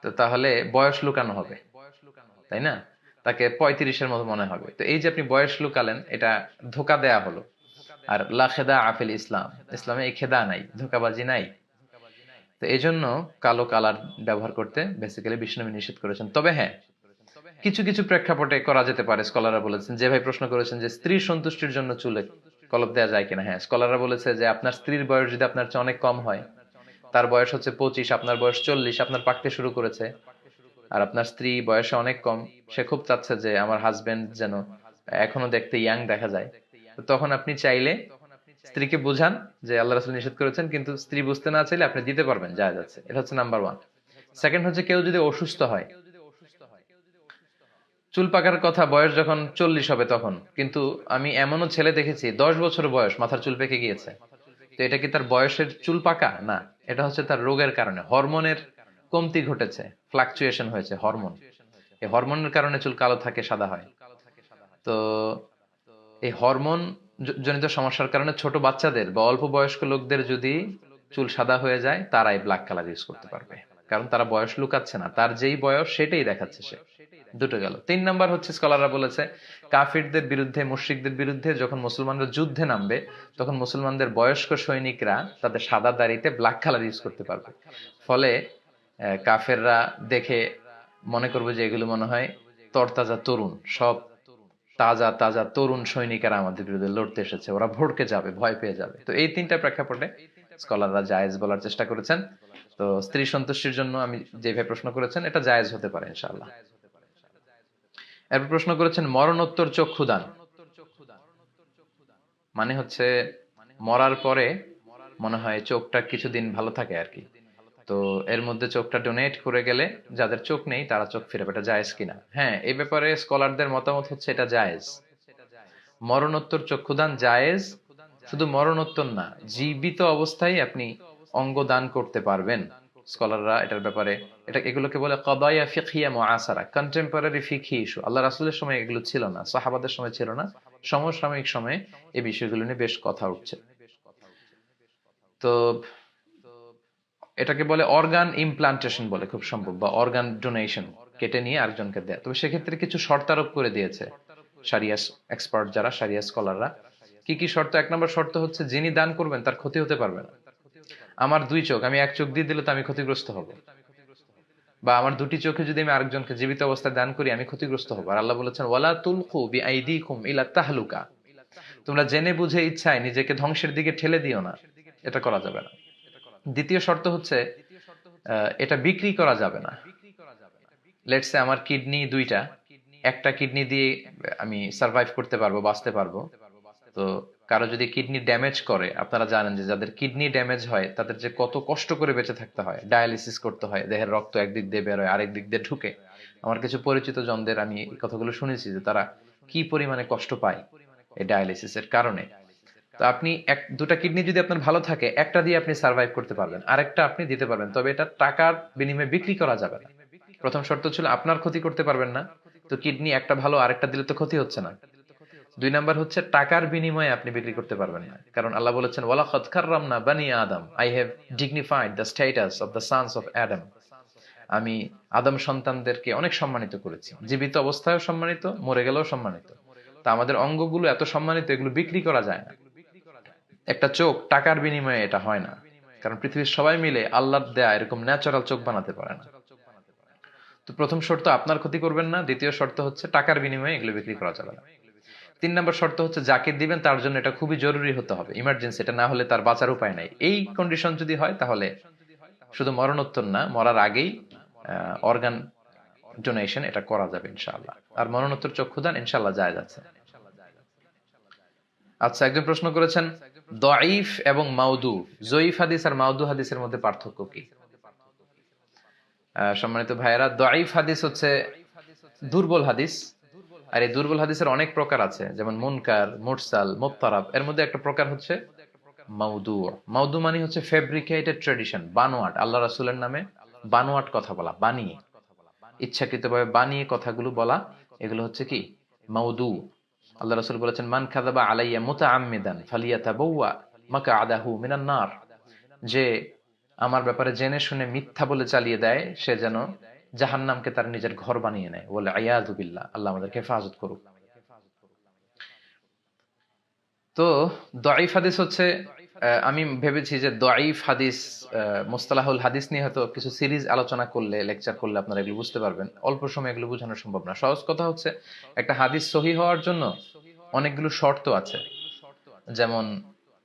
তো তাহলে বয়স লুকানো হবে, তাই না? তাকে 35-এর মতো মনে হবে। তো এই যে আপনি বয়স লুকালেন, এটা ধোঁকা দেয়া হলো। আর লা খেদা আফিল ইসলাম, ইসলামে এই খেদা নাই, ধোঁকাবাজি নাই। তো এই জন্য কালো কালার ব্যবহার করতে বেসিক্যালি বিষ্ণু নিষেধ করেছেন। তবে হ্যাঁ, কিছু কিছু প্রেক্ষাপটে করা যেতে পারে। স্কলাররা বলেছেন, যে ভাই প্রশ্ন করেছেন যে স্ত্রীর সন্তুষ্টির জন্য চুলে কলপ দেওয়া যায় কিনা, হ্যাঁ, স্কলাররা বলেছে যে আপনার স্ত্রীর বয়স যদি আপনার চেয়ে অনেক কম হয়, তার বয়স হচ্ছে 25, আপনার বয়স 40, আপনার পাকতে শুরু করেছে, আর আপনার স্ত্রী বয়সে অনেক কম, সে খুব চাচ্ছে যে আমার হাজবেন্ড যেন এখনো দেখতে ইয়াং দেখা যায়, তো তখন আপনি চাইলে স্ত্রীকে বোঝান যে আল্লাহ রাসূল নিষেধ করেছেন, কিন্তু স্ত্রী বুঝতে না চাইলে আপনি দিতে পারবেন, জায়েজ আছে। এটা হচ্ছে নাম্বার 1। সেকেন্ড হচ্ছে, কেউ যদি অসুস্থ হয়, চুল পাকার কথা বয়স যখন 40 হবে তখন, কিন্তু আমি এমনও ছেলে দেখেছি 10 বছর বয়স মাথার চুল পেকে গিয়েছে। তো এটা কি তার বয়সের চুল পাকা? না, এটা হচ্ছে তার রোগের কারণে, হরমোনের কমতি ঘটেছে, ফ্লাকচুয়েশন হয়েছে হরমোন। এই হরমোনের কারণে চুল কালো থাকে, সাদা হয়। তো এই হরমোন জনিত সমস্যার কারণে ছোট বাচ্চাদের বা অল্প বয়স্ক লোকদের যদি চুল সাদা হয়ে যায়, তারাই ব্ল্যাক কালার ইউজ করতে পারবে, কারণ তারা বয়স লুকাচ্ছে না, তার যেই বয়স সেটাই দেখাচ্ছে সে। দুটো গেল। 3 নাম্বার হচ্ছে, স্কলাররা বলেছে কাফিরদের বিরুদ্ধে, মুশরিকদের বিরুদ্ধে যখন মুসলমানরা যুদ্ধে নামবে, তখন মুসলমানদের বয়স্ক সৈনিকরা তাদের সাদা দাড়িতে ব্ল্যাক কালার ইউজ করতে পারবে। ফলে কাফেররা দেখে মনে করবে যে এগুলো মনে হয় তরতাজা তরুণ, সব তাজা তাজা তরুণ সৈনিকেরা আমাদের বিরুদ্ধে লড়তে এসেছে, ওরা ভড়কে যাবে, ভয় পেয়ে যাবে। তো এই 3টা প্রেক্ষাপটে স্কলাররা জায়েজ বলার চেষ্টা করেছেন। তো স্ত্রী সন্তুষ্টির জন্য আমি যেভাবে প্রশ্ন করেছেন, এটা জায়েজ হতে পারে ইনশাআল্লাহ। এরপর প্রশ্ন করেছেন মরণোত্তর চক্ষুদান, মানে হচ্ছে মরার পরে মনে হয় চোখটা কিছুদিন ভালো থাকে আর কি। তো এর মধ্যে চোখটা ডোনেট করে গেলে যাদের চোখ নেই তারা চোখ ফিরে পাবে, এটা জায়েজ কিনা? হ্যাঁ, এই ব্যাপারে স্কলারদের মতামত হচ্ছে এটা জায়েজ। মরণোত্তর চক্ষুদান জায়েজ। শুধু মরণোত্তর না, জীবিত অবস্থায় আপনি অঙ্গ দান করতে পারবেন। স্কলাররা এটার ব্যাপারে, এগুলোকে বলে কদায়া ফিকহিয়া মুআসারা, কন্টেম্পোরারি ফিকহি ইস্যু। আল্লাহ রাসূলের সময় এগুলো ছিল না, সাহাবাদের সময় ছিল না, সমসাময়িক সময়ে এই বিষয়গুলো নিয়ে বেশ কথা উঠছে। তো এটাকে বলে অর্গান ইমপ্লান্টেশন বলে খুব সম্ভব, বা অর্গান ডোনেশন, কেটে নিয়ে আরেকজনকে দেয়া। তবে সেক্ষেত্রে কিছু শর্তারোপ করে দিয়েছে শারিয়া এক্সপার্ট যারা, শারিয়া স্কলাররা। কি কি শর্ত? 1 নম্বর শর্ত হচ্ছে, যিনি দান করবেন তার ক্ষতি হতে পারবে না। আমার 2 চোখ, আমি 1 চোখ দিয়ে দিলে তো আমি ক্ষতিগ্রস্ত হব, বা আমার 2টি চোখে যদি আমি আরেকজনকে জীবিত অবস্থায় দান করি, আমি ক্ষতিগ্রস্ত হব। আর আল্লাহ বলেছেন ওয়ালা তুলকু বিআইদিকুম ইলা তাহলুকা, তোমরা জেনে বুঝে ইচ্ছায় নিজেকে ধ্বংসের দিকে ঠেলে দিও না, এটা করা যাবে না। দ্বিতীয় শর্ত হচ্ছে, এটা বিক্রি করা যাবে না। লেটস সে আমার কিডনি 2টা, একটা কিডনি দিয়ে আমি সার্ভাইভ করতে পারবো, বাঁচতে পারবো। তো কারো যদি কিডনি ড্যামেজ করে, আপনারা জানেন যে যাদের কিডনি ড্যামেজ হয় তাদের যে কত কষ্ট করে বেঁচে থাকতে হয়, ডায়ালিসিস করতে হয়, দেহের রক্ত একদিক দিয়ে বের হয়, আরেক দিক দিয়ে ঢুকে। আমার কিছু পরিচিত জনদের আমি এই কথাগুলো শুনেছি যে তারা কি পরিমাণে কষ্ট পায় এই ডায়ালিসিসের কারণে। তো আপনি 2টা কিডনি যদি আপনার ভালো থাকে, একটা দিয়ে আপনি সার্ভাইভ করতে পারবেন, আরেকটা আপনি দিতে পারবেন, তবে এটা টাকার বিনিময়ে বিক্রি করা যাবে না। প্রথম শর্ত ছিল আপনার ক্ষতি করতে পারবেন না, তো কিডনি একটা ভালো, আরেকটা দিলে তো ক্ষতি হচ্ছে না। 2 নাম্বার হচ্ছে, টাকার বিনিময়ে আপনি বিক্রি করতে পারবেন না, কারণ আল্লাহ বলেছেন ওয়ালাকাদ কাররামনা বানি আদম, I have dignified the status of the sons of Adam. আমি আদম সন্তানদেরকে অনেক সম্মানিত করেছি, জীবিত অবস্থায়ও সম্মানিত, মরে গেলেও সম্মানিত। তা আমাদের অঙ্গগুলো এত সম্মানিত, এগুলো বিক্রি করা যায় না। একটা চোখ টাকার বিনিময়ে এটা হয় না, কারণ পৃথিবীর সবাই মিলে আল্লাহর দেয়া এরকম ন্যাচারাল চোখ বানাতে পারে না। তো প্রথম শর্ত আপনার ক্ষতি করবেন না, দ্বিতীয় শর্ত হচ্ছে টাকার বিনিময়ে এগুলো বিক্রি করা যাবে না। 3 নম্বর শর্ত হচ্ছে যাকে দিবেন তার জন্য এটা খুবই জরুরি হতে হবে, ইমার্জেন্সি, এটা না হলে তার বাঁচার উপায় নাই। এই কন্ডিশন যদি হয় তাহলে শুধু মরণোত্তর না, মরার আগেই অর্গান ডোনেশন এটা করা যাবে ইনশাআল্লাহ। আর মরণোত্তর চক্ষুদান ইনশাআল্লাহ জায়েজ আছে। আচ্ছা, একজন প্রশ্ন করেছেন দঈফ এবং মাউদু, জয়ীফ হাদিস আর মাউদু হাদিসের মধ্যে পার্থক্য কি? সম্মানিত ভাইয়েরা, দঈফ হাদিস হচ্ছে দুর্বল হাদিস, আর এই দুর্বল হাদিসের অনেক প্রকার আছে, যেমন মুনকার, মুরসাল, মুত্তারাব। এর মধ্যে একটা প্রকার হচ্ছে মাউদু। মাউদু মানে হচ্ছে ফেব্রিকেটেড ট্রেডিশন, বানোয়াট, আল্লাহ রাসূলের নামে বানোয়াট কথা বলা, বানিয়ে, ইচ্ছাকৃতভাবে বানিয়ে কথাগুলো বলা, এগুলো হচ্ছে কি মাউদু। আল্লাহ রাসূল বলেছেন মান কাযাবা আলাইয়া মুতাআম্মিদান ফালিয়াতাবাওয়া মাকআদাহু মিনান নার, যে আমার ব্যাপারে জেনে শুনে মিথ্যা বলে চালিয়ে দেয় সে যেন জাহান্নামকে তার নিজের ঘর বানিয়ে নেয়। বলে আয়াযু বিল্লাহ, আল্লাহ আমাদেরকে হেফাজত করুক। তো দঈফ হাদিস হচ্ছে, আমি ভেবেছি যে দঈফ হাদিস, মুস্তালাহুল হাদিস নিয়ে হয়তো কিছু সিরিজ আলোচনা করলে, লেকচার করলে আপনারা এগুলো বুঝতে পারবেন। অল্প সময় এগুলো বোঝানো সম্ভব না। সহজ কথা হচ্ছে, একটা হাদিস সহিহ হওয়ার জন্য অনেকগুলো শর্ত আছে। যেমন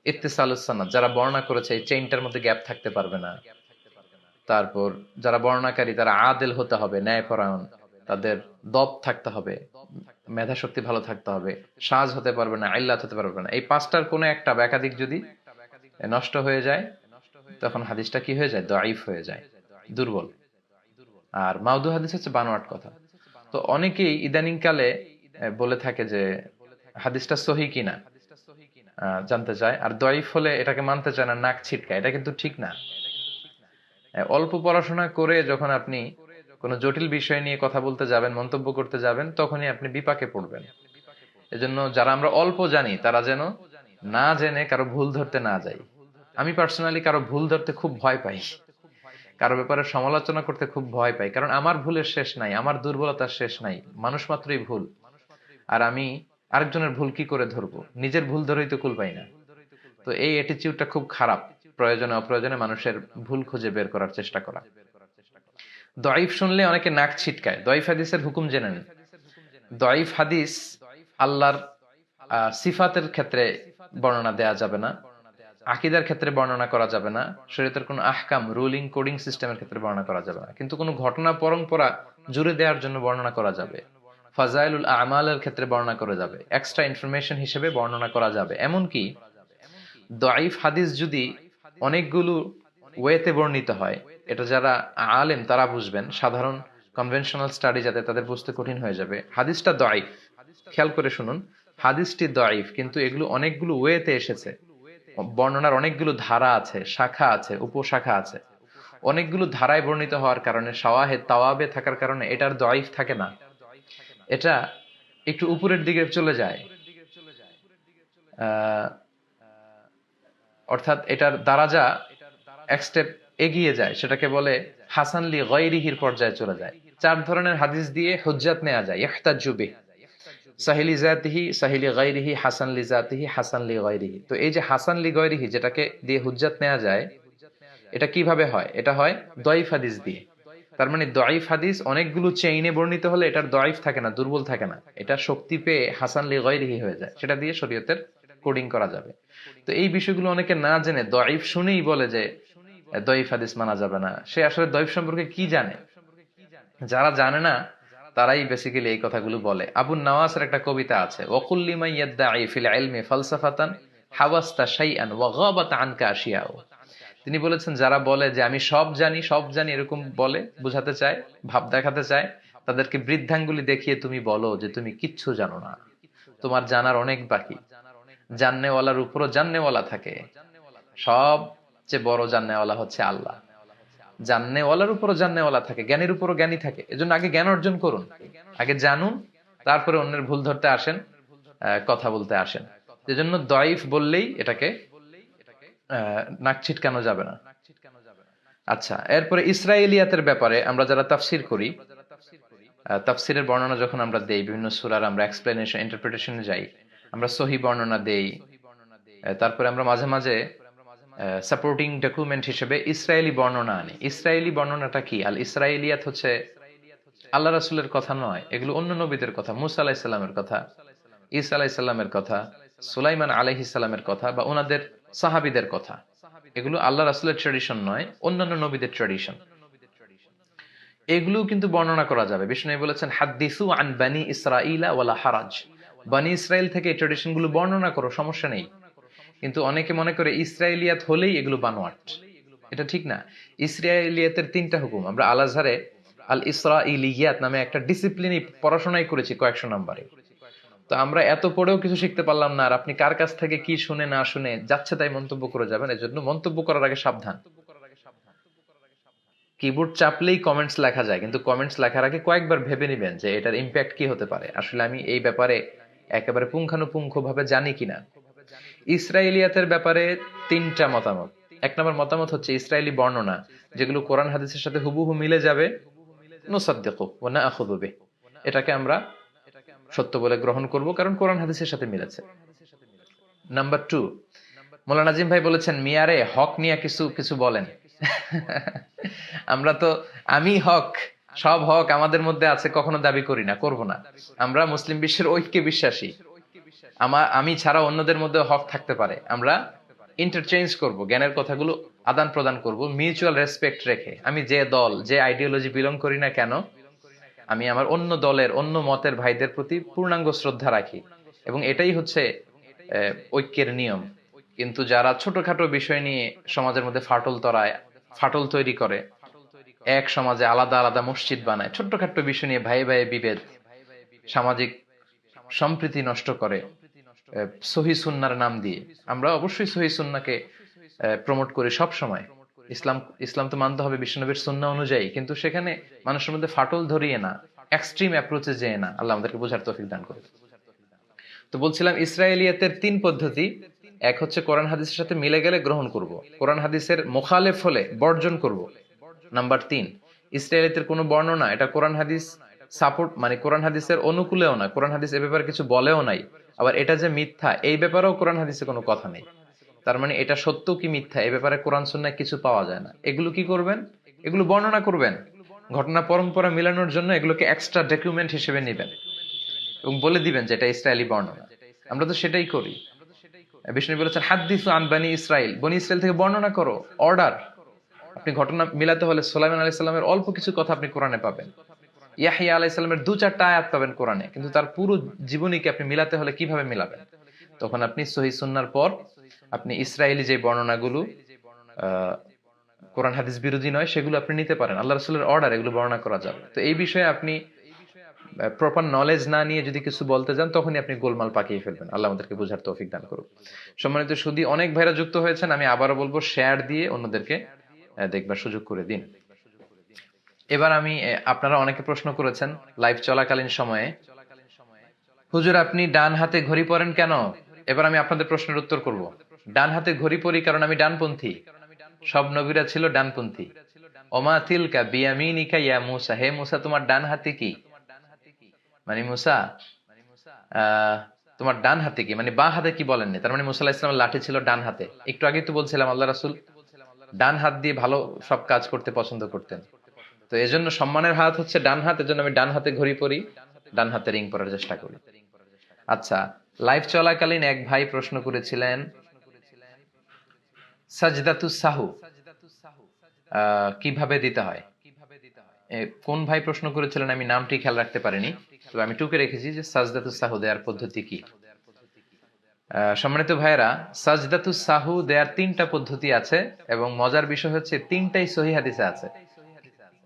ইত্তিসালুস সানাদ, যারা বর্ণনা করেছে এই চেইনটার মধ্যে গ্যাপ থাকতে পারবে না। তারপর যারা বর্ণনাকারী তারা আদেল হতে হবে, ন্যায়পরায়ণ, তাদের দব থাকতে হবে, মেধা শক্তি ভালো থাকতে হবে, সাজ হতে পারবে না, ইল্লাত হতে পারবে না। এই পাঁচটার কোনো একটা বা একাধিক যদি নষ্ট হয়ে যায় তখন হাদিসটা কি হয়ে যায়? দঈফ হয়ে যায়, দুর্বল। আর মাউদু হাদিস হচ্ছে বানোয়াট কথা। তো অনেকেই ইদানিং কালে বলে থাকে যে হাদিসটা সহি কিনা জানতে চায়, আর দঈফ হলে এটাকে মানতে চায় না, নাক ছিটকায়। এটা কিন্তু ঠিক না। অল্প পড়াশোনা করে যখন আপনি কোনো জটিল বিষয় নিয়ে কথা বলতে যাবেন, মন্তব্য করতে যাবেন, তখনই আপনি বিপাকে পড়বেন। এজন্য যারা আমরা অল্প জানি তারা যেন না জেনে কারো ভুল ধরতে না যাই। আমি পার্সোনালি কারো ভুল ধরতে খুব ভয় পাই, কারো ব্যাপারে সমালোচনা করতে খুব ভয় পাই, কারণ আমার ভুলের শেষ নাই, আমার দুর্বলতার শেষ নাই, মানুষ মাত্রই ভুল। আর আমি আরেকজনের ভুল কি করে ধরবো? নিজের ভুল ধরেই তো কুল পাই না। তো এই অ্যাটিটিউডটা খুব খারাপ, প্রয়োজনে অপ্রয়োজনে মানুষের ভুল খুঁজে বের করার চেষ্টা করা। দঈফ শুনলে অনেকে নাক ছিটকায়। দঈফ হাদিসের হুকুম জেনে নেন। দঈফ হাদিস আল্লাহর সিফাতের ক্ষেত্রে বর্ণনা দেয়া যাবে না, আকীদার ক্ষেত্রে বর্ণনা করা যাবে না, শরীয়তের কোনো আহকাম, রুলিং, কোডিং সিস্টেমের ক্ষেত্রে বর্ণনা করা যাবে না। কিন্তু কোনো ঘটনা পরম্পরা জুড়ে দেওয়ার জন্য বর্ণনা করা যাবে, ফাজাইলুল আমালের ক্ষেত্রে বর্ণনা করা যাবে, এক্সট্রা ইনফরমেশন হিসেবে বর্ণনা করা যাবে। এমনকি দঈফ হাদিস যদি অনেকগুলো ওয়েতে বর্ণিত হয়, এটা যারা আলেম তারা বুঝবেন, সাধারণ কনভেনশনাল স্টাডি যাতে তাদের বুঝতে কঠিন হয়ে যাবে। হাদিসটা দঈফ, খেয়াল করে শুনুন, হাদিসটি দঈফ, কিন্তু এগুলো অনেকগুলো ওয়েতে এসেছে, বর্ণনার অনেকগুলো ধারা আছে, শাখা আছে, উপশাখা আছে। অনেকগুলো ধারায় বর্ণিত হওয়ার কারণে, শাওয়াহিদ তাওয়াবে থাকার কারণে এটার দঈফ থাকে না, এটা একটু উপরের দিকে চলে যায়। আহ অর্থাৎ এটার দারাজা এক স্টেপ এগিয়ে যায়, সেটাকে বলে হাসান লি গায়রিহির পর্যায়ে চলে যায়। 4 ধরনের হাদিস দিয়ে হুজ্জাত নেওয়া যায়। ইহতাজ্জু বিহি, সাহিহ লি যাতিহি, সাহিহ লি গায়রিহি, হাসান লি যাতিহি, হাসান লি গায়রিহি। তো এই যে হাসান লি গায়রিহি, যেটাকে দিয়ে হুজ্জাত নেওয়া যায়, এটা কিভাবে হয়? এটা হয় দঈফ হাদিস দিয়ে। তার মানে দঈফ হাদিস অনেকগুলো চেইনে বর্ণিত হলে এটার দঈফ থাকে না, দুর্বল থাকে না, এটা শক্তি পেয়ে হাসান লি গায়রিহি হয়ে যায়। সেটা দিয়ে শরীয়তের কোডিং করা যাবে। তো এই বিষয়গুলো অনেকে না জেনে দঈফ শুনেই বলে যে দঈফ হাদিস মানা যাবে না। সে আসলে দঈফ সম্পর্কে কি জানে? যারা জানে না তারাই বেসিক্যালি এই কথাগুলো বলে। আবু নওয়াসের একটা কবিতা আছে, ওয়াকুল লিমান ইয়াদদাঈ ফিল ইলমি ফালসাফাতান হাওয়াস্তা শাইআন ওয়া গাবাত আনকা আশিয়াউ। তিনি বলেছেন যারা বলে যে আমি সব জানি, সব জানি, এরকম বলে বোঝাতে চায়, ভাব দেখাতে চায়, তাদেরকে বৃদ্ধাঙ্গুলি দেখিয়ে তুমি বলো যে তুমি কিচ্ছু জানো না, তোমার জানার অনেক বাকি। জান্নেওয়ালার উপরও জান্নেওয়ালা থাকে, সবচেয়ে বড় জান্নেওয়ালা হচ্ছে আল্লাহ। জান্নেওয়ালার উপরও জান্নেওয়ালা থাকে, জ্ঞানীর উপরও জ্ঞানী থাকে। এজন্য আগে জ্ঞান অর্জন করুন, আগে জানুন, তারপরে অন্যের ভুল ধরতে আসেন, কথা বলতে আসেন। এজন্য দঈফ বললেই এটাকে নাক ছিটকানো যাবে না। আচ্ছা, এরপরে ইসরায়েলিয়াতের ব্যাপারে আমরা যারা তাফসির করি, তাফসিরের বর্ণনা যখন আমরা দেই, বিভিন্ন সূরার আমরা এক্সপ্লেনেশন, ইন্টারপ্রিটেশনে যাই, আমরা সহি বর্ণনা দেই। তারপরে আমরা মাঝে মাঝে সাপোর্টিং ডকুমেন্ট হিসেবে ইসরায়েলি বর্ণনা আনি। ইসরায়েলি বর্ণনাটা কি? আল ইসরায়েলিয়াত হচ্ছে আল্লাহ রাসূলের কথা নয়, এগুলো অন্য নবীদের কথা, মুসা আলাইহিস সালামের কথা, ঈসা আলাইহিস সালামের কথা, সুলাইমান আলাইহিস সালামের কথা বা ওনাদের সাহাবীদের কথা, এগুলো আল্লাহ রাসূলের ট্র্যাডিশন নয়, অন্যান্য নবীদের ট্র্যাডিশন। এগুলো কিন্তু বর্ণনা করা যাবে। বিষ্ণু বলেছেন হাদ্দিসু আন বানি ইসরাঈলা ওয়ালা হারাজ, বানি ইসরাইল থেকে এই ট্র্যাডিশন গুলো বর্ণনা করো, সমস্যা নেই। কিন্তু অনেকে মনে করে ইসরায়েলিয়াত হলেই এগুলো বানোয়াট, এটা ঠিক না। ইসরায়েলিয়াতের 3টা হুকুম আমরা আল আজহারে আল ইসরাঈলিয়াত নামে একটা ডিসিপ্লিনে পড়াশোনাই করেছি কয়েকশো নম্বরে। তো আমরা এত পড়েও কিছু শিখতে পারলাম না, আর আপনি কার কাছ থেকে কি শুনে না শুনে যাচ্ছে তাই মন্তব্য করে যাবেন। এজন্য মন্তব্য করার আগে সাবধান। কিবোর্ড চাপলেই কমেন্টস লেখা যায়, কিন্তু কমেন্টস লেখার আগে কয়েকবার ভেবে নেবেন যে এটার ইম্প্যাক্ট কি হতে পারে, আসলে আমি এই ব্যাপারে একেবারে পুঙ্খানুপুঙ্খ ভাবে জানি কিনা। ইসরায়েলিয়াতের ব্যাপারে 3টা মতামত। 1 নম্বর মতামত হচ্ছে ইসরায়েলি বর্ণনা যেগুলো কোরআন হাদিসের সাথে হুবহু মিলে যাবে, নুসাদ্দিকু ওয়া নাআখুযু বিহি, এটাকে আমরা সত্য বলে গ্রহণ করব, কারণ কোরআন হাদিসের সাথে মিলেছে। নাম্বার 2, মোল্লা নাজিম ভাই বলেছেন মিয়ারে হক নিয়ে কিছু কিছু বলেন। আমরা তো আমি হক, সব হক আমাদের মধ্যে আছে কখনো দাবি করি না, করব না। আমরা মুসলিম বিশ্বের ঐক্যে বিশ্বাসী। আমি ছাড়া অন্যদের মধ্যে হক থাকতে পারে, আমরা ইন্টারচেঞ্জ করব, জ্ঞানের কথাগুলো আদান প্রদান করব মিউচুয়াল রেসপেক্ট রেখে। আমি যে দল যে আইডিওলজি বিলং করি না কেন, আমি আমার অন্য দলের অন্য মতের ভাইদের প্রতি পূর্ণাঙ্গ শ্রদ্ধা রাখি, এবং এটাই হচ্ছে ঐক্যের নিয়ম। কিন্তু যারা ছোটখাটো বিষয় নিয়ে সমাজের মধ্যে ফাটল তৈরি করে, এক সমাজে আলাদা আলাদা মসজিদ বানায়, ছোট্টখাট্ট বিষয় নিয়ে ভাই ভাই বিভেদ, সামাজিক সম্প্রীতি নষ্ট করে সহি সুন্নার নাম দিয়ে। আমরা অবশ্যই সহি সুন্নাকে প্রমোট করি সব সময়। ইসলাম তো মানতে হবে বিশ্বনবীর সুন্নাহ অনুযায়ী, কিন্তু সেখানে মানুষের মধ্যে ফাটল ধরিয়ে না, এক্সট্রিম অ্যাপ্রোচে যেয়ে না। আল্লাহ আমাদেরকে বোঝার তৌফিক দান করুন। তো বলছিলাম ইসরায়েলিয়াতের 3 পদ্ধতি। এক হচ্ছে কোরআন হাদিসের সাথে মিলে গেলে গ্রহণ করব, কোরআন হাদিসের মোখালেফ হলে বর্জন করব। নাম্বার 3, ইসরায়েলিয়াতের কোনো বর্ণনা এটা কোরআন হাদিস সাপোর্ট, মানে কোরআন হাদিসের অনুকূলেও না, কোরআন হাদিস এ ব্যাপারে কিছু বলেও নাই, আবার এটা যে মিথ্যা এই ব্যাপারেও কোরআন হাদিসে কোনো কথা নেই। তার মানে এটা সত্য কি মিথ্যা এ ব্যাপারে কোরআন সুন্নাহ কিছু পাওয়া যায় না। এগুলো কি করবেন? এগুলো বর্ণনা করবেন, ঘটনা পরম্পরা মিলানোর জন্য এগুলোকে এক্সট্রা ডকুমেন্ট হিসেবে নেবেন এবং বলে দিবেন যে এটা ইসরায়েলি বর্ণনা। আমরা তো সেটাই করি। বিষ্ণু বলেছেন হাদ্দিসু আন বানি ইসরাইল, বনি ইসরাইল থেকে বর্ণনা করো, অর্ডার। আপনি ঘটনা মিলাতে হলে সুলাইমান আলাইহিস সালামের অল্প কিছু কথা আপনি কোরআনে পাবেন, ইয়াহইয়া আলাইহিস সালামের 2-4টা আয়াত পাবেন কোরআনে, কিন্তু তার পুরো জীবনীকে আপনি মিলাতে হলে কিভাবে মিলাবেন? তখন আপনি সহিহ সুন্নাহর পর আপনি ইসরায়েলি যে বর্ণনাগুলো কোরআন হাদিস বিরোধী নয় সেগুলো আপনি নিতে পারেন। আল্লাহ রাসূলের অর্ডার, এগুলো বর্ণনা করা যাবে। তো এই বিষয়ে আপনি প্রপার নলেজ না নিয়ে যদি কিছু বলতে যান, তখনই আপনি গোলমাল পাকিয়ে ফেলবেন। আল্লাহ আমাদেরকে বোঝার তৌফিক দান করুন। সম্মানিত সুধী, অনেক ভাইরা যুক্ত হয়েছেন, আমি আবারও বলবো শেয়ার দিয়ে অন্যদেরকে দেখবার সুযোগ করে দিন। এবার আমি আপনারা অনেকে প্রশ্ন করেছেন লাইভ চলাকালীন সময়ে, হুজুর আপনি ডান হাতে ঘড়ি পরেন কেন? এবার আমি আপনাদের প্রশ্নের উত্তর করব। ডান হাতে ঘড়ি পরি কারণ আমি ডানপন্থী। সব নবীরা ছিল ডানপন্থী। ওমা তিলকা বিয়ামিনিকা ইয়া মূসা, হে মূসা তোমার ডান হাতে কি? মানে মূসা তোমার ডান হাতে কি, মানে বাঁ হাতে কি বলেননি। তার মানে মূসা আলাইহিস সালামের লাঠি ছিল ডান হাতে। একটু আগে তো বলছিলাম আল্লাহ রাসূল ডান হাত দিয়ে ভালো সব কাজ করতে পছন্দ করতেন। তো এজন্য সম্মানের হাত হচ্ছে ডান হাত, এজন্য আমি ডান হাতে ঘড়ি পরি, ডান হাতে রিং পরার চেষ্টা করি। আচ্ছা, লাইভ চলাকালীন এক ভাই প্রশ্ন করেছিলেন সাজদাতুস সাহু কিভাবে দিতে হয়। কোন ভাই প্রশ্ন করেছিলেন আমি নামটি খেয়াল রাখতে পারিনি, তবে আমি টুকে রেখেছি যে সাজদাতুস সাহু দেওয়ার পদ্ধতি কি। সম্মানিত ভাইয়েরা, সাজদাতুস সাহু দেওয়ার 3টা পদ্ধতি আছে, এবং মজার বিষয় হচ্ছে 3টাই সহিহ হাদিসে আছে।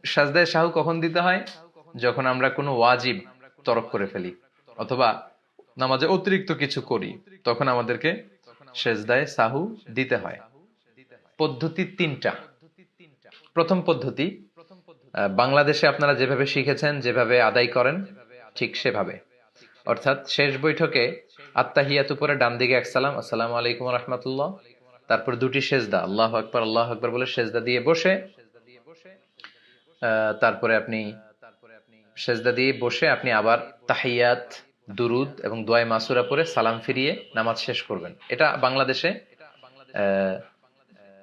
সাজদায়ে সাহু কখন দিতে হয়? যখন আমরা কোনো ওয়াজিব তরক করে ফেলি অথবা নামাজে অতিরিক্ত কিছু করি, তখন আমাদেরকে সেজদায়ে সাহু দিতে হয়। পদ্ধতি 3টা। প্রথম পদ্ধতি বাংলাদেশে আপনারা যেভাবে শিখেছেন, যেভাবে আদায় করেন ঠিক সেভাবে, অর্থাৎ শেষ বৈঠকে আত্তাহিয়াতু পরে ডান দিকে এক সালাম, আসসালামু আলাইকুম ওয়া রাহমাতুল্লাহ, তারপর 2টি সেজদা, আল্লাহু আকবার বলে সেজদা দিয়ে বসে, তারপরে আপনি সেজদা দিয়ে বসে আপনি আবার তাহিয়াত, দুরুদ এবং দোয়া মাসুরা পরে সালাম ফিরিয়ে নামাজ শেষ করবেন। এটা বাংলাদেশে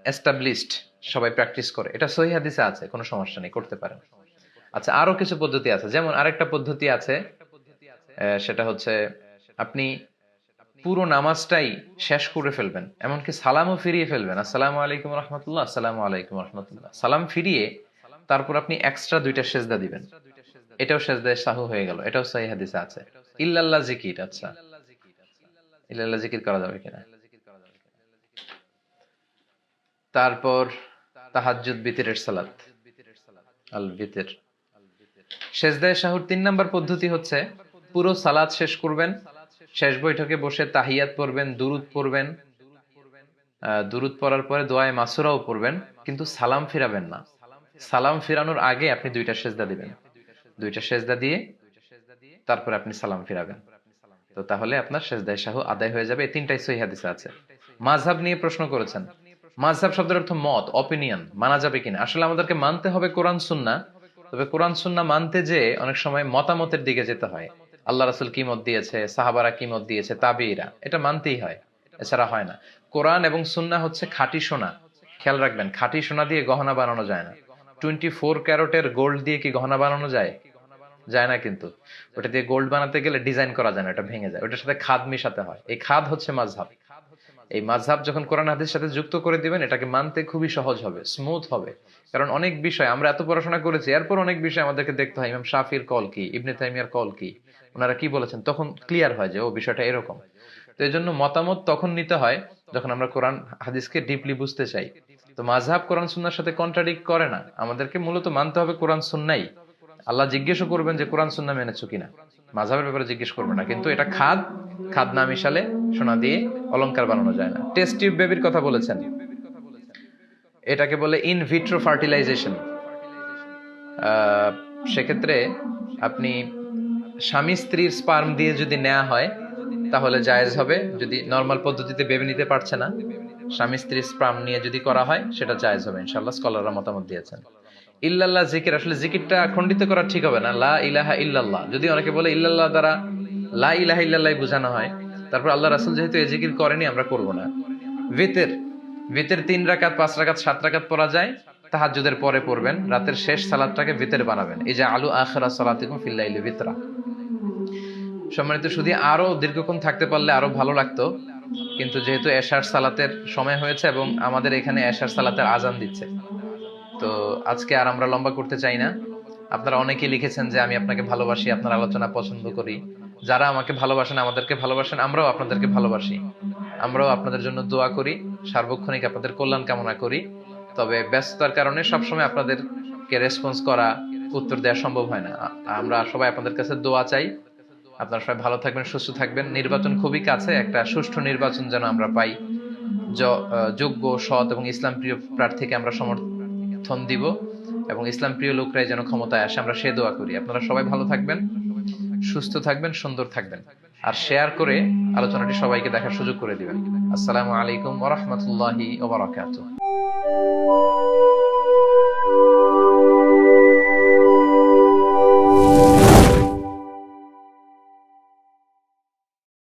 এস্টাবলিশড, সবাই প্র্যাকটিস করে, এটা সহিহ হাদিসে আছে, কোনো সমস্যা নেই, করতে পারেন। আচ্ছা, আরো কিছু পদ্ধতি আছে, যেমন আরেকটা পদ্ধতি আছে, সেটা হচ্ছে আপনি পুরো নামাজটাই শেষ করে ফেলবেন, এমনকি সালামও ফিরিয়ে ফেলবেন, আসসালামু আলাইকুম রহমতুল্লাহ, আসসালামু আলাইকুম রহমতুল্লাহ, সালাম ফিরিয়ে তারপর আপনি এক্সট্রা 2টা সেজদা দিবেন। এটাও সেজদায়ে সাহু হয়ে গেল, এটাও সহিহ হাদিসে আছে। ইল্লাল্লাহ জিকির, আচ্ছা ইল্লাল্লাহ জিকির করা যাবে কিনা? তারপর তাহাজ্জুদ বিতরের সালাত, আল বিতর। সেজদায়ে সাহুর 3 নাম্বার পদ্ধতি হচ্ছে পুরো সালাত শেষ করবেন, শেষ বৈঠকে বসে তাহিয়াত পড়বেন, দুরুদ পড়বেন, দুরুদ পড়ার পরে দোয়ায়ে মাসুরাও পড়বেন, কিন্তু সালাম ফিরাবেন না। সালাম ফিরানোর আগে আপনি 2টা সেজদা দিবেন, 2টা সেজদা দিয়ে তারপরে আপনি সালাম ফিরাবেন। তো তাহলে আপনার সেজদায়ে সাহু আদায় হয়ে যাবে। এই 3টাই সহিহ হাদিসে আছে। মাযহাব নিয়ে প্রশ্ন করেছেন। মাযহাব শব্দের অর্থ মত, অপিনিয়ন, মানা যাবে কিনা। আসলে আমাদেরকে মানতে হবে কোরআন সুন্নাহ, তবে কোরআন সুন্নাহ মানতে যে অনেক সময় মতামতের দিকে যেতে হয়। আল্লাহ রাসূল কি মত দিয়েছে, সাহাবারা কি মত দিয়েছে, তাবেঈরা, এটা মানতেই হয়, এছাড়া হয় না। কোরআন এবং সুন্নাহ হচ্ছে খাঁটি সোনা। খেয়াল রাখবেন, খাঁটি সোনা দিয়ে গহনা বানানো যায় না। 24 ক্যারেটের গোল্ড দিয়ে কি গহনা বানানো যায়? যায় না। কিন্তু ওটা দিয়ে গোল্ড বানাতে গেলে ডিজাইন করা যায় না, ওটা ভেঙে যায়। ওটার সাথে খাদ মিশাতে হয়, এই খাদ হচ্ছে মাযহাব। এই মাযহাব যখন কোরআন হাদিসের সাথে যুক্ত করে দিবেন, এটাকে মানতে খুবই সহজ হবে, স্মুথ হবে। কারণ অনেক বিষয় আমরা এত পড়াশোনা করেছি, এরপর অনেক বিষয় আমাদেরকে দেখতে হয় ইমাম শাফির কল কি, ইবনে তাইমিয়ার কল কি, ওনারা কি বলেছেন, তখন ক্লিয়ার হয় যে ও বিষয়টা এরকম। তো এই জন্য মতামত তখন নিতে হয় যখন আমরা কোরআন হাদিসকে ডিপলি বুঝতে চাই। তো মাযহাব কোরআন সুন্নাহর সাথে কন্ট্রাডিক্ট করে না, আমাদেরকে মূলত মানতে হবে কোরআন সুন্নাহই। আল্লাহ জিজ্ঞেসও করবেন যে কোরআন সুন্নাহ মেনেছো কিনা, মাযহাবের ব্যাপারে জিজ্ঞেস করবেন না। কিন্তু এটা খাদ, খাদ না মিশালে সোনা দিয়ে অলংকার বানানো যায় না। টেস্ট টিউব বেবির কথা বলেছেন, এটাকে বলে ইন ভিট্রো ফার্টিলাইজেশন। সেক্ষেত্রে আপনি স্বামী স্ত্রীর স্পার্ম দিয়ে যদি নেওয়া হয় তাহলে জায়েজ হবে। যদি নরমাল পদ্ধতিতে বেবি নিতে পারছে না, স্বামী স্ত্রীর স্পার্ম নিয়ে যদি করা হয় সেটা জায়েজ হবে ইনশাআল্লাহ, স্কলাররা মতামত দিয়েছেন। ইল্লাল্লাহ জিকির, আসলে জিকিরটা খণ্ডিত করা ঠিক হবে না। লা ইলাহা ইল্লাল্লাহ, যদি অনেকে বলে ইল্লাল্লাহ দ্বারা লা ইলাহা ইল্লাল্লাহ বোঝানো হয়, তারপর আল্লাহ রাসূল যেহেতু এই জিকির করেনি, আমরা করব না। ভিতর, ভিতর 3 রাকাত, 5 রাকাত, 7 রাকাত পড়া যায়, তাহাজ্জুদের পরে পড়বেন। রাতের শেষ সালাতটাকে ভিতর বানাবেন। এই যে আলু আখিরা সালাতিকুম ফিল লাইলি ভিতরা। সম্মানিত সুধী, আরো দীর্ঘক্ষণ থাকতে পারলে আরো ভালো লাগতো, কিন্তু যেহেতু এশার সালাতের সময় হয়েছে এবং আমাদের এখানে এশার সালাতের আজান দিচ্ছে, তো আজকে আর আমরা লম্বা করতে চাই না। আপনারা অনেকেই লিখেছেন যে আমি আপনাকে ভালোবাসি, আপনার আলোচনা পছন্দ করি। যারা আমাকে ভালোবাসেন, আমাদেরকে ভালোবাসেন, আমরাও আপনাদেরকে ভালোবাসি। আমরাও আপনাদের জন্য দোয়া করি, সার্বক্ষণিক আপনাদের কল্যাণ কামনা করি। তবে ব্যস্ততার কারণে সবসময় আপনাদেরকে রেসপন্স করা, উত্তর দেওয়া সম্ভব হয় না। আমরা সবাই আপনাদের কাছে দোয়া চাই। আপনারা সবাই ভালো থাকবেন, সুস্থ থাকবেন। নির্বাচন খুবই কাছে, একটা সুষ্ঠু নির্বাচন যেন আমরা পাই। যোগ্য, সৎ এবং ইসলাম প্রিয় প্রার্থীকে আমরা সমর্থন দিব এবং ইসলাম প্রিয় লোকরাই যেন ক্ষমতায় আসে, আমরা সে দোয়া করি। আপনারা সবাই ভালো থাকবেন, সুস্থ থাকবেন, সুন্দর থাকবেন। আর শেয়ার করে আলোচনাটি সবাইকে দেখার সুযোগ করে দিবেন। আসসালামু আলাইকুম ওয়া রাহমাতুল্লাহি ওয়া বারাকাতুহু।